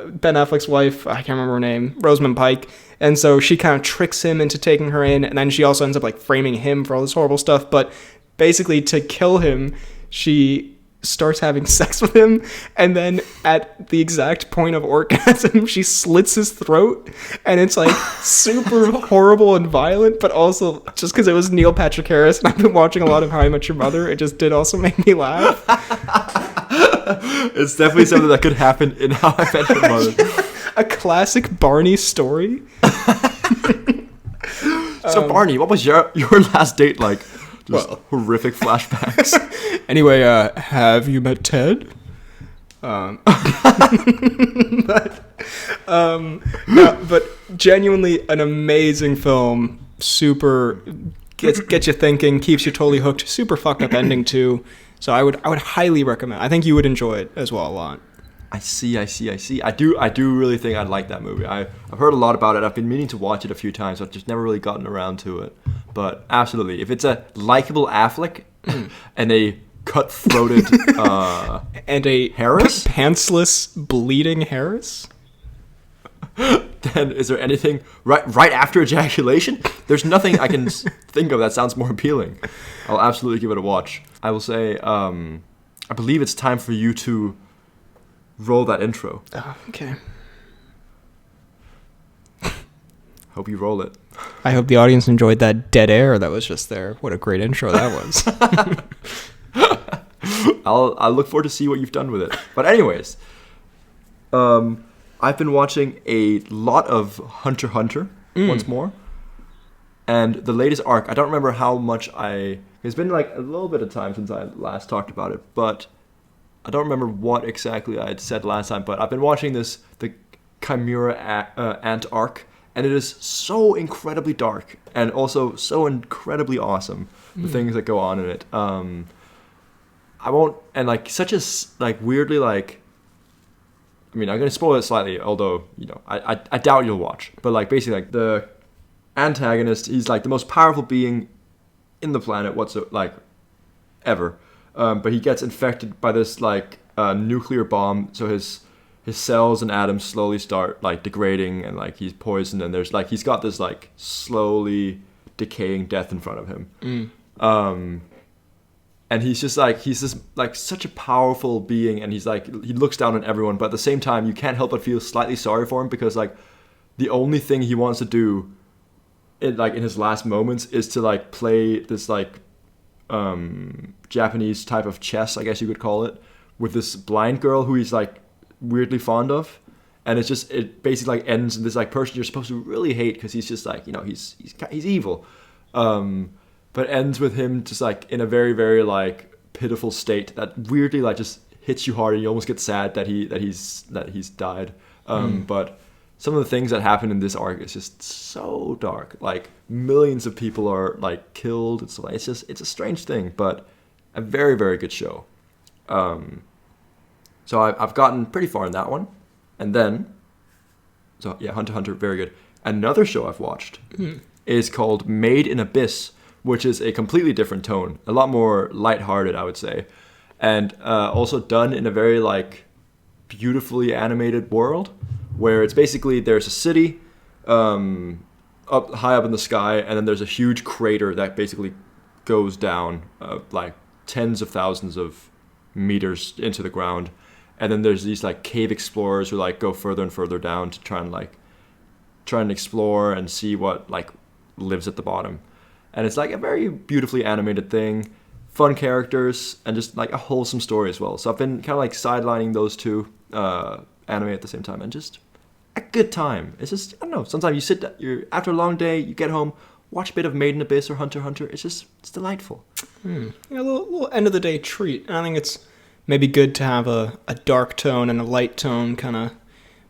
Ben Affleck's wife. I can't remember her name, Rosamund Pike. And so she kind of tricks him into taking her in, and then she also ends up like framing him for all this horrible stuff. But basically, to kill him, she starts having sex with him, and then at the exact point of orgasm, she slits his throat, and it's like super horrible and violent. But also, just because it was Neil Patrick Harris, and I've been watching a lot of How I Met Your Mother, it just did also make me laugh. It's definitely something that could happen in How I Met Your Mother. A classic Barney story. So Barney, what was your last date like? Just horrific flashbacks. Anyway, have you met Ted? No, but genuinely an amazing film. Super gets you thinking, keeps you totally hooked. Super fucked up ending too. So I would highly recommend. I think you would enjoy it as well a lot. I see. I do really think I'd like that movie. I've heard a lot about it. I've been meaning to watch it a few times. I've just never really gotten around to it. But absolutely, if it's a likable Affleck and a cut-throated and a Harris, pantsless, bleeding Harris, then is there anything right after ejaculation? There's nothing I can think of that sounds more appealing. I'll absolutely give it a watch. I will say, I believe it's time for you to roll that intro. Oh, okay. Hope you roll it. I hope the audience enjoyed that dead air that was just there. What a great intro that was. I'll look forward to see what you've done with it. But anyways, I've been watching a lot of Hunter x Hunter once more. And the latest arc, I don't remember how much it's been like a little bit of time since I last talked about it, but I don't remember what exactly I had said last time, but I've been watching the Chimera Ant arc, and it is so incredibly dark and also so incredibly awesome, the things that go on in it. I won't, and like such a like weirdly like, I mean, I'm gonna spoil it slightly, although I doubt you'll watch. But like basically, like the antagonist, he's like the most powerful being in the planet ever. But he gets infected by this like nuclear bomb, so his cells and atoms slowly start like degrading, and like he's poisoned, and there's like he's got this like slowly decaying death in front of him. And he's just like such a powerful being, and he's like he looks down on everyone, but at the same time you can't help but feel slightly sorry for him, because like the only thing he wants to do in his last moments is to like play this like Japanese type of chess, I guess you could call it, with this blind girl who he's like weirdly fond of, and it basically like ends in this like person you're supposed to really hate because he's just like he's evil, but ends with him just like in a very very like pitiful state that weirdly like just hits you hard, and you almost get sad that he's died. But some of the things that happen in this arc is just so dark. Like millions of people are like killed. It's a strange thing, but a very very good show. So I've gotten pretty far in that one, and then Hunter x Hunter, very good. Another show I've watched is called Made in Abyss, which is a completely different tone, a lot more lighthearted, I would say, and also done in a very like beautifully animated world, where it's basically there's a city high up in the sky, and then there's a huge crater that basically goes down like tens of thousands of meters into the ground, and then there's these like cave explorers who like go further and further down to try and explore and see what like lives at the bottom. And it's like a very beautifully animated thing, fun characters, and just like a wholesome story as well. So I've been kind of like sidelining those two anime at the same time, and just a good time. It's just, I don't know, sometimes you're after a long day, you get home, watch a bit of Made in Abyss or Hunter x Hunter. It's delightful. Yeah, a little end of the day treat. And I think it's maybe good to have a dark tone and a light tone kind of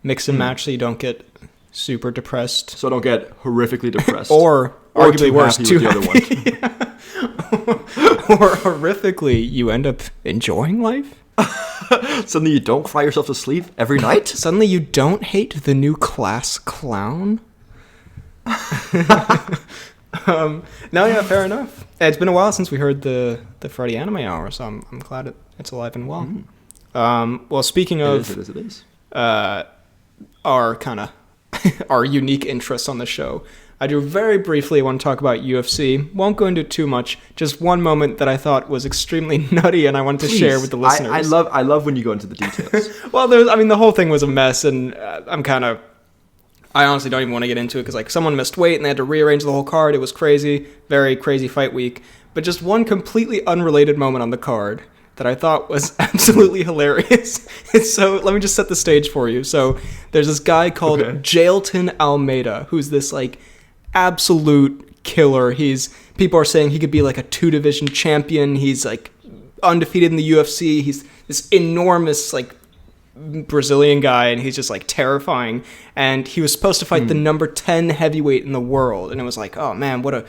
mix and match so you don't get super depressed. So don't get horrifically depressed. or arguably worse, too the other one. Or horrifically, you end up enjoying life. Suddenly you don't cry yourself to sleep every night. Suddenly you don't hate the new class clown. No, yeah, fair enough. It's been a while since we heard the Freddy Anime Hour, so I'm glad it's alive and well. Well, speaking of it is. Our kind of our unique interests on the show, I do very briefly want to talk about UFC. Won't go into too much. Just one moment that I thought was extremely nutty, and I wanted to share with the listeners. I love when you go into the details. Well, the whole thing was a mess, and I honestly don't even want to get into it because someone missed weight and they had to rearrange the whole card. It was crazy, very crazy fight week. But just one completely unrelated moment on the card that I thought was absolutely hilarious. So let me just set the stage for you. So there's this guy called Jailton Almeida, who's this absolute killer. People are saying he could be a 2-division champion. He's undefeated in the UFC. He's this enormous Brazilian guy, and he's just terrifying. And he was supposed to fight the number 10 heavyweight in the world, and it was oh man, what a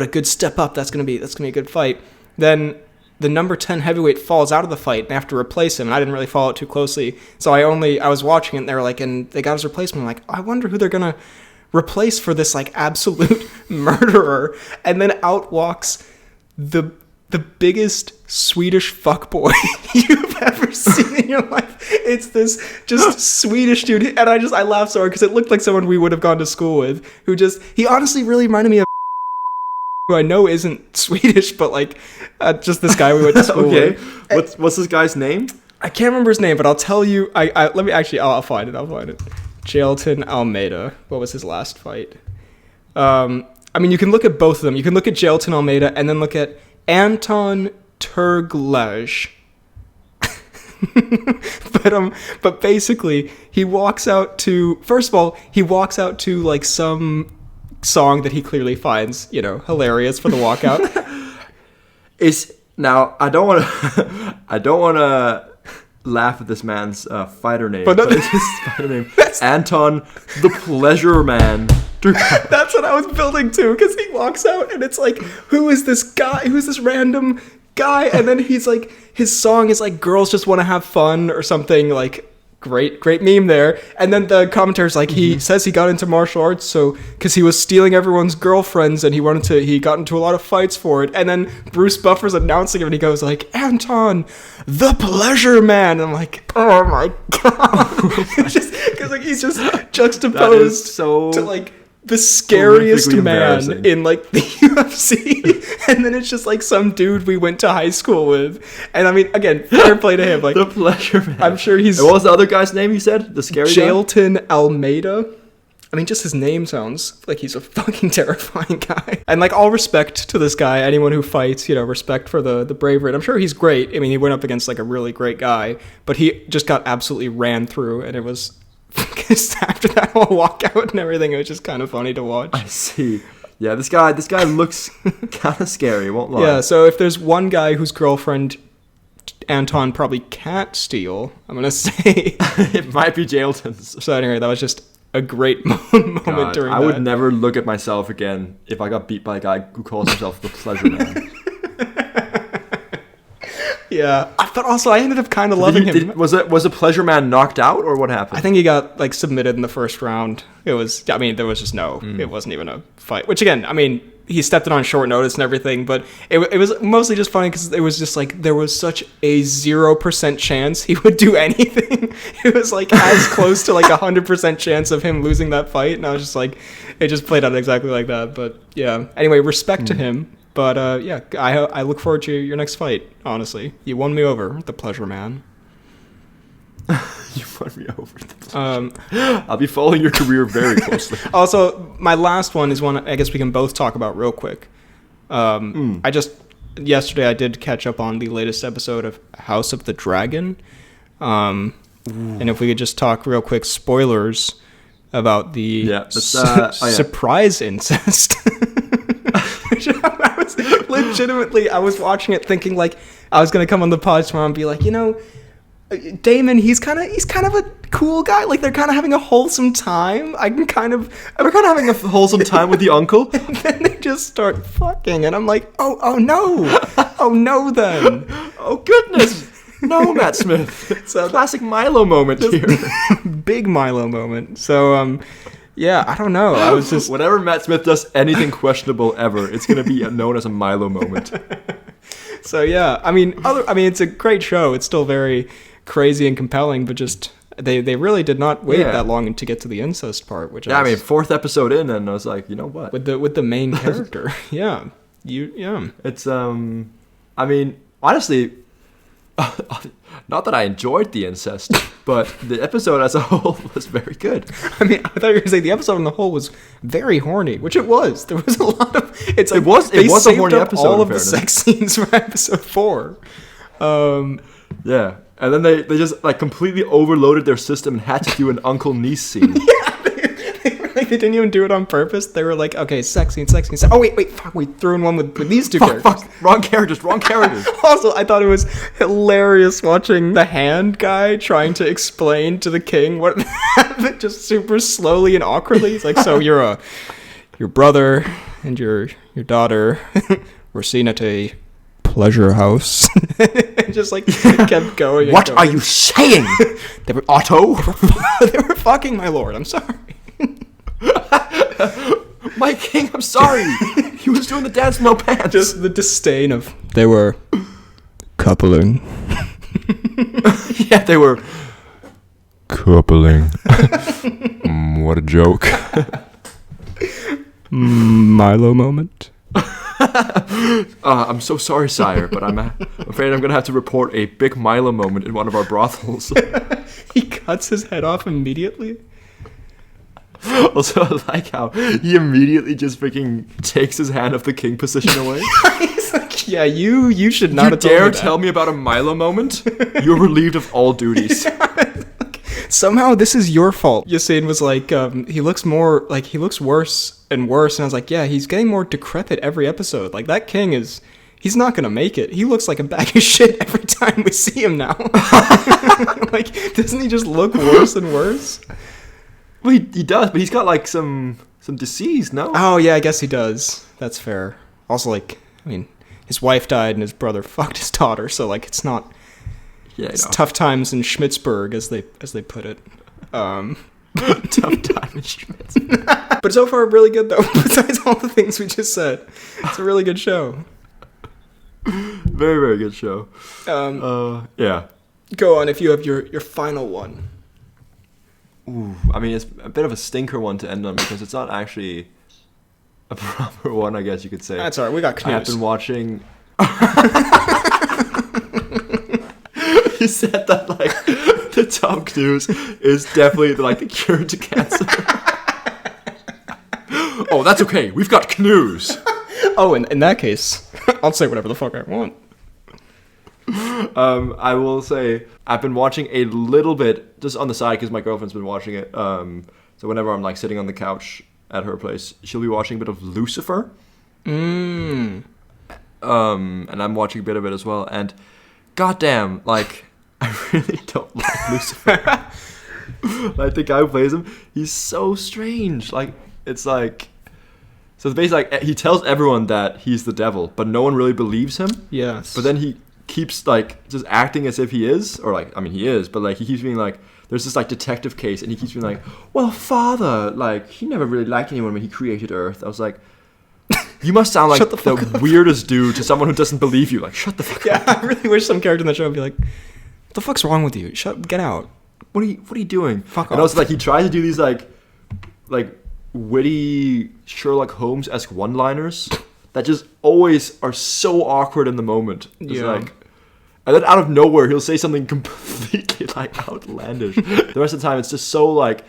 good step up. That's gonna be a good fight. Then the number 10 heavyweight falls out of the fight, and they have to replace him. And I didn't really follow it too closely, so I was watching it, and they were and they got his replacement. I'm I wonder who they're gonna replace for this absolute murderer. And then out walks the biggest Swedish fuckboy you've ever seen in your life. It's this just Swedish dude, and I laughed so hard because it looked like someone we would have gone to school with. He honestly really reminded me of who I know isn't Swedish, but just this guy we went to school with. What's this guy's name? I can't remember his name, but I'll tell you. I'll find it. Jailton Almeida. What was his last fight? You can look at both of them. You can look at Jailton Almeida and then look at Anton Turglaj. But basically, he walks out to some song that he clearly finds, hilarious for the walkout. I don't want to laugh at this man's fighter name, but it's his fighter name. Anton the Pleasure Man. That's what I was building to, because he walks out and it's who is this guy? Who's this random guy? And then he's his song is Girls Just Want to Have Fun or something. Great meme there. And then the commentator's he says he got into martial arts so because he was stealing everyone's girlfriends and he got into a lot of fights for it. And then Bruce Buffer's announcing him and he goes Anton the Pleasure Man. And I'm oh my god. Just because he's just juxtaposed to the scariest man in the UFC, and then it's just some dude we went to high school with. And again, fair play to him. The Pleasure Man. I'm sure he's. And what was the other guy's name? You said the scary Jailton Almeida. Just his name sounds like he's a fucking terrifying guy. And all respect to this guy, anyone who fights, respect for the bravery. And I'm sure he's great. He went up against a really great guy, but he just got absolutely ran through, and it was. After that whole walkout and everything, it was just kind of funny to watch. I see. Yeah, this guy looks kind of scary, won't lie. Yeah, so if there's one guy whose girlfriend Anton probably can't steal, I'm going to say... it might be Jailton's. So anyway, that was just a great moment during that. I would never look at myself again if I got beat by a guy who calls himself the Pleasure Man. Yeah, but also I ended up kind of loving him. Was a Pleasure Man knocked out, or what happened? I think he got submitted in the first round. It was, there was just it wasn't even a fight. Which again, he stepped it on short notice and everything, but it was mostly just funny because it was just there was such a 0% chance he would do anything. It was as close to 100% chance of him losing that fight, and I was just it just played out exactly like that. But yeah, anyway, respect to him. But I look forward to your next fight, honestly. You won me over, the Pleasure Man. You won me over, the Pleasure Man. I'll be following your career very closely. Also, my last one is one I guess we can both talk about real quick. Yesterday I did catch up on the latest episode of House of the Dragon. And if we could just talk real quick, spoilers about the surprise incest. I was watching it thinking like I was gonna come on the pod tomorrow and be like, Damon, he's kind of a cool guy. Like they're kind of having a wholesome time. We're kind of having a wholesome time with the uncle. And then they just start fucking, and I'm like, oh no, then. Oh goodness. No, Matt Smith. So classic Milo moment here. Big Milo moment. So, yeah, I don't know. I was just whenever Matt Smith does anything questionable ever, it's gonna be known as a Milo moment. So yeah, I mean, it's a great show. It's still very crazy and compelling, but just they really did not wait that long to get to the incest part. Which I mean, 4th episode in, and I was like, you know what? With the main character, It's I mean, honestly. Not that I enjoyed the incest, but the episode as a whole was very good. I mean, I thought you were going to say the episode on the whole was very horny, which it was. There was a lot of... It was a horny episode, all of the sex scenes for episode 4. Yeah, and then they just like completely overloaded their system and had to do an uncle-niece scene. They didn't even do it on purpose. They were like, okay, sex scene. Oh, wait, fuck, we threw in one with these two characters. Fuck, wrong characters. Also, I thought it was hilarious watching the hand guy trying to explain to the king what happened just super slowly and awkwardly. He's like, so your brother and your daughter were seen at a pleasure house. And just like kept going. What are you saying? They were Otto? They were fucking, my lord. I'm sorry. My king, I'm sorry. He was doing the dance no pants. Just the disdain of they were coupling. Yeah, they were coupling. What a joke. Milo moment. I'm so sorry, sire, but I'm afraid I'm going to have to report a big Milo moment in one of our brothels. He cuts his head off immediately. Also, I like how he immediately just freaking takes his hand off the king position away. He's like, yeah, you should not have told me that. You dare tell me about a Milo moment? You're relieved of all duties. Somehow this is your fault. Yassine was like, he looks worse and worse. And I was like, yeah, he's getting more decrepit every episode. Like, that king he's not going to make it. He looks like a bag of shit every time we see him now. Like, doesn't he just look worse and worse? Well, he does, but he's got, like, some disease, no? Oh, yeah, I guess he does. That's fair. Also, like, I mean, his wife died and his brother fucked his daughter, so, like, it's not... Yeah, it's tough times in Schmittsburg, as they put it. Tough time in Schmittsburg. But so far, really good, though, besides all the things we just said. It's a really good show. Very, very good show. Yeah. Go on if you have your final one. Ooh, I mean, it's a bit of a stinker one to end on because it's not actually a proper one, I guess you could say. That's all right. We got Cnews. I've been watching... You said that, like, the top Cnews is definitely, like, the cure to cancer. Oh, that's okay. We've got Cnews. Oh, in that case, I'll say whatever the fuck I want. I will say I've been watching a little bit just on the side because my girlfriend's been watching it. So whenever I'm like sitting on the couch at her place, she'll be watching a bit of Lucifer. And I'm watching a bit of it as well. And goddamn, like I really don't like Lucifer. Like the guy who plays him, he's so strange. Like it's like. So it's basically like he tells everyone that he's the devil, but no one really believes him. Yes. But then he keeps like just acting as if he is, or like I mean he is, but like he keeps being like there's this like detective case, and he keeps being like, well, father, like he never really liked anyone when he created Earth. I was like, you must sound like the weirdest dude to someone who doesn't believe you. Like shut the fuck up. Yeah, I really wish some character in the show would be like, what the fuck's wrong with you? Get out. What are you doing? Fuck off. And also like he tries to do these like witty Sherlock Holmes-esque one-liners that just always are so awkward in the moment. It's like, and then out of nowhere he'll say something completely like outlandish. The rest of the time it's just so like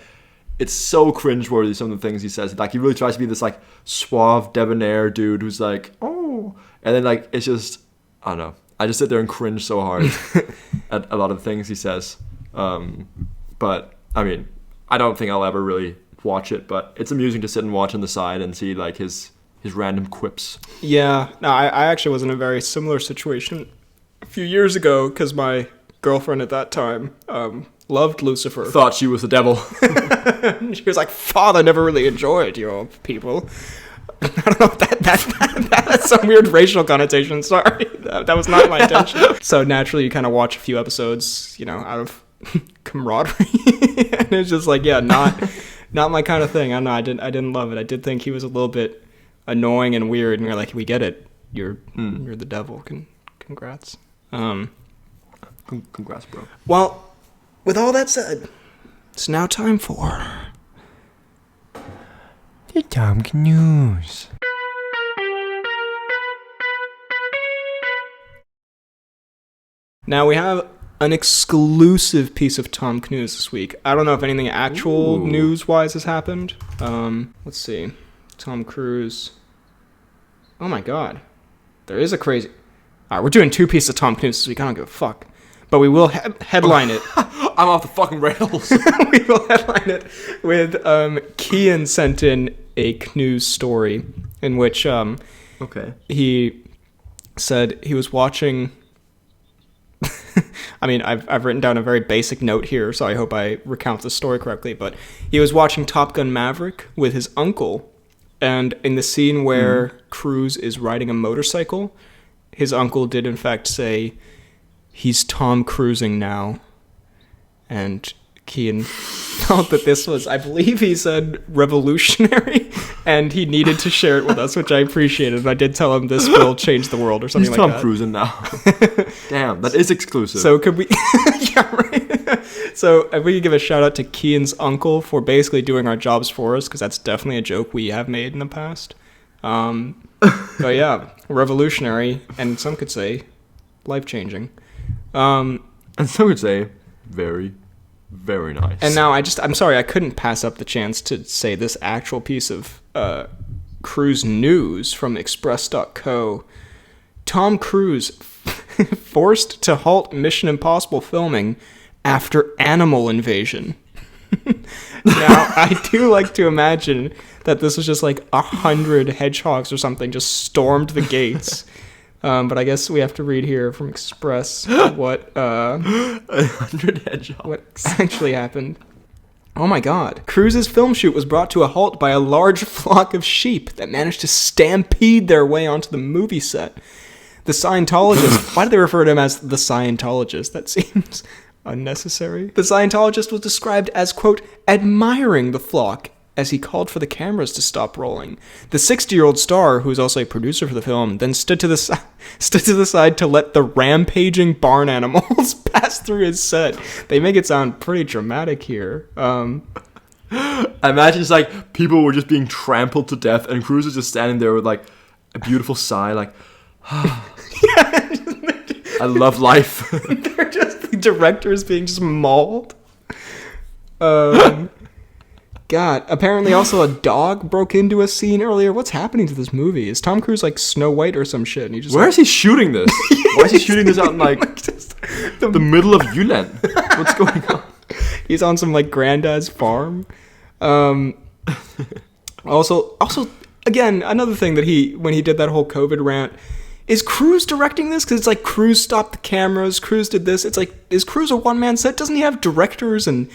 it's so cringeworthy, some of the things he says. Like he really tries to be this like suave debonair dude who's like, oh, and then like it's just I don't know. I just sit there and cringe so hard at a lot of the things he says. But I mean, I don't think I'll ever really watch it, but it's amusing to sit and watch on the side and see like his random quips. Yeah, no, I actually was in a very similar situation a few years ago because my girlfriend at that time loved Lucifer. Thought she was the devil. She was like, "Father never really enjoyed your people." I don't know if that's some weird racial connotation. Sorry, that was not my intention. So naturally, you kind of watch a few episodes, out of camaraderie, and it's just like, yeah, not my kind of thing. I don't know. I didn't love it. I did think he was a little bit annoying and weird, and you're like, we get it. You're the devil. Congrats. Congrats, bro. Well, with all that said, it's now time for the Timecodes. Now we have an exclusive piece of Tom Cnews this week. I don't know if anything actual news-wise has happened. Let's see. Tom Cruise. Oh my god. There is a crazy... Alright, we're doing 2 pieces of Tom Cnews this week. I don't give a fuck. But we will headline it. I'm off the fucking rails. We will headline it with Cian sent in a Cnews story in which he said he was watching... I mean, I've written down a very basic note here, so I hope I recount the story correctly, but he was watching Top Gun Maverick with his uncle, and in the scene where Cruise is riding a motorcycle, his uncle did in fact say, "He's Tom Cruising now," and Cian felt that this was, I believe he said, revolutionary, and he needed to share it with us, which I appreciated. And I did tell him this will change the world or something like that. He's Tom Cruising now. Damn, that is exclusive. So could we... Yeah, right. So if we could give a shout out to Cian's uncle for basically doing our jobs for us, because that's definitely a joke we have made in the past. But yeah, revolutionary, and some could say life-changing. And some would say very... very nice. And now I'm sorry, I couldn't pass up the chance to say this actual piece of Cruise news from Express.co. Tom Cruise forced to halt Mission Impossible filming after animal invasion. Now, I do like to imagine that this was just like 100 hedgehogs or something just stormed the gates. But I guess we have to read here from Express what 100 hedgehogs. What actually happened. Oh my god. Cruise's film shoot was brought to a halt by a large flock of sheep that managed to stampede their way onto the movie set. The Scientologist... Why do they refer to him as the Scientologist? That seems unnecessary. The Scientologist was described as, quote, admiring the flock, as he called for the cameras to stop rolling. The 60-year-old star, who is also a producer for the film, then stood to the side to let the rampaging barn animals pass through his set. They make it sound pretty dramatic here. I imagine it's like people were just being trampled to death, and Cruise is just standing there with like a beautiful sigh, like, I love life. They're just the directors being just mauled. God, apparently also a dog broke into a scene earlier. What's happening to this movie? Is Tom Cruise like Snow White or some shit? And he just Where is he shooting this? Why is he shooting this out in like just the middle of Yulen? What's going on? He's on some like granddad's farm. Also, again, another thing that when he did that whole COVID rant, is Cruise directing this? Because it's like Cruise stopped the cameras, Cruise did this. It's like, is Cruise a one-man set? Doesn't he have directors and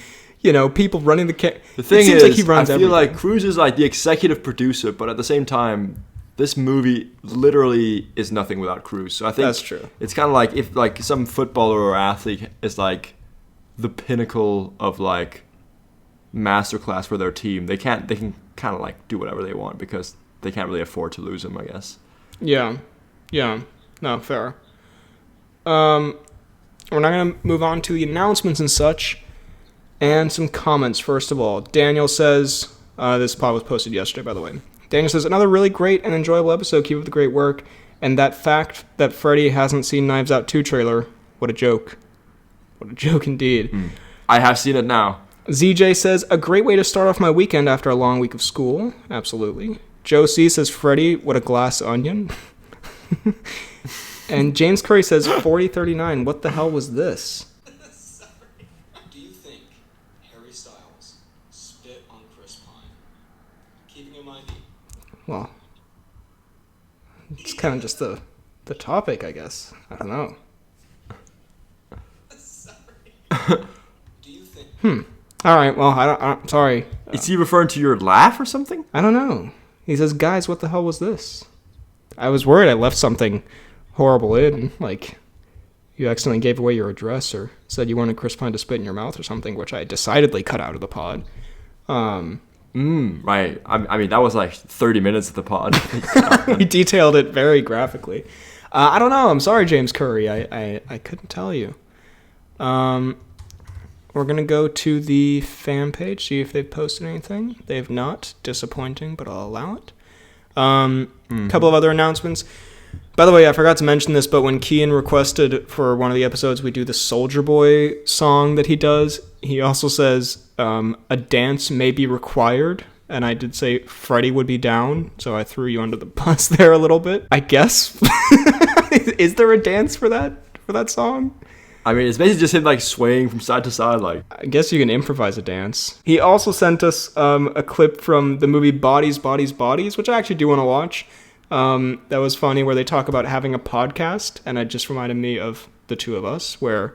people running the camera? The thing is, like he runs I feel everything. Like Cruise is like the executive producer, but at the same time, this movie literally is nothing without Cruise. So I think that's true. It's kind of like if like some footballer or athlete is like the pinnacle of like masterclass for their team. They can kind of like do whatever they want because they can't really afford to lose him, I guess. Yeah. No, fair. We're not gonna move on to the announcements and such. And some comments, first of all. Daniel says, this pod was posted yesterday, by the way. Daniel says, another really great and enjoyable episode. Keep up the great work. And that fact that Freddy hasn't seen Knives Out 2 trailer, what a joke. What a joke indeed. I have seen it now. ZJ says, a great way to start off my weekend after a long week of school. Absolutely. Joe C says, Freddy, what a glass onion. And James Curry says, 4039, what the hell was this? keeping in mind well, it's kind of just the topic, I guess. I don't know. Sorry. Do you think? All right. Well, I'm sorry. Is he referring to your laugh or something? I don't know. He says, "Guys, what the hell was this?" I was worried I left something horrible in, like you accidentally gave away your address or said you wanted Chris Pine to spit in your mouth or something, which I decidedly cut out of the pod. Right. I mean, that was like 30 minutes of the pod. He detailed it very graphically. I don't know. I'm sorry, James Curry. I couldn't tell you. We're going to go to the fan page, see if they've posted anything. They have not. Disappointing, but I'll allow it. Couple of other announcements. By the way, I forgot to mention this, but when Cian requested for one of the episodes we do the Soulja Boy song that he does, he also says a dance may be required, and I did say Freddy would be down, so I threw you under the bus there a little bit, I guess. Is there a dance for that song? I mean, it's basically just him like swaying from side to side. Like, I guess you can improvise a dance. He also sent us a clip from the movie Bodies, Bodies, Bodies, which I actually do want to watch. That was funny, where they talk about having a podcast, and it just reminded me of The Two of Us, where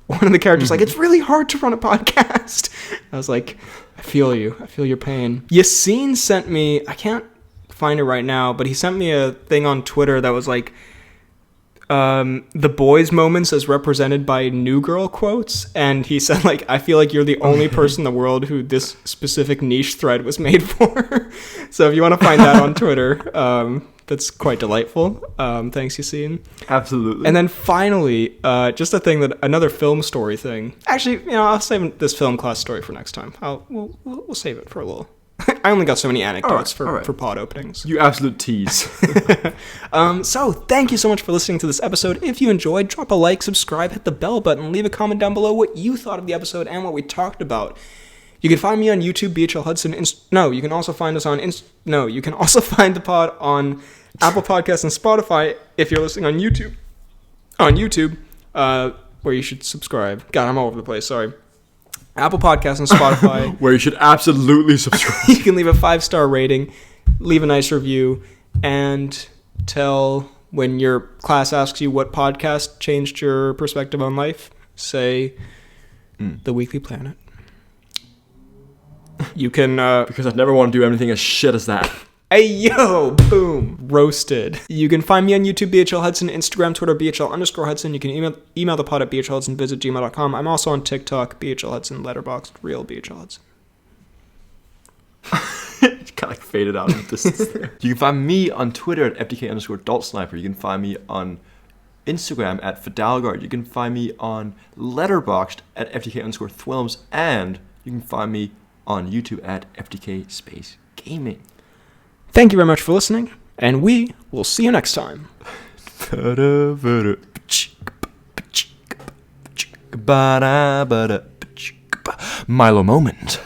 one of the characters like, it's really hard to run a podcast. I was like, I feel you. I feel your pain. Yassine sent me, I can't find it right now, but he sent me a thing on Twitter that was like, the boys' moments as represented by New Girl quotes, and he said, like, I feel like you're the only person in the world who this specific niche thread was made for. So if you want to find that on Twitter, that's quite delightful. Thanks, Yassine. Absolutely. And then finally, just another film story thing. Actually, I'll save this film class story for next time. We'll save it for a little. I only got so many anecdotes for pod openings. You absolute tease. So thank you so much for listening to this episode. If you enjoyed, drop a like, subscribe, hit the bell button, leave a comment down below what you thought of the episode and what we talked about. You can find me on YouTube, BHL Hudson. You can also find us on you can also find the pod on Apple Podcasts and Spotify if you're listening on YouTube. Where you should subscribe. God, I'm all over the place. Sorry. Apple Podcasts and Spotify. Where you should absolutely subscribe. You can leave a 5-star rating, leave a nice review, and tell when your class asks you what podcast changed your perspective on life, say The Weekly Planet. You can... because I'd never want to do anything as shit as that. Hey, yo! Boom. Roasted. You can find me on YouTube, BHL Hudson, Instagram, Twitter, BHL_Hudson. You can email the pod at bhlhudson@gmail.com. I'm also on TikTok, BHL Hudson, Letterboxd, real BHL Hudson. It kind of like faded out in the distance there. You can find me on Twitter at FDK_DaltSniper. You can find me on Instagram at Fidalgard. You can find me on Letterboxd at FDK_Thwilms. And you can find me on YouTube at FDK Space Gaming. Thank you very much for listening, and we will see you next time. Milo moment.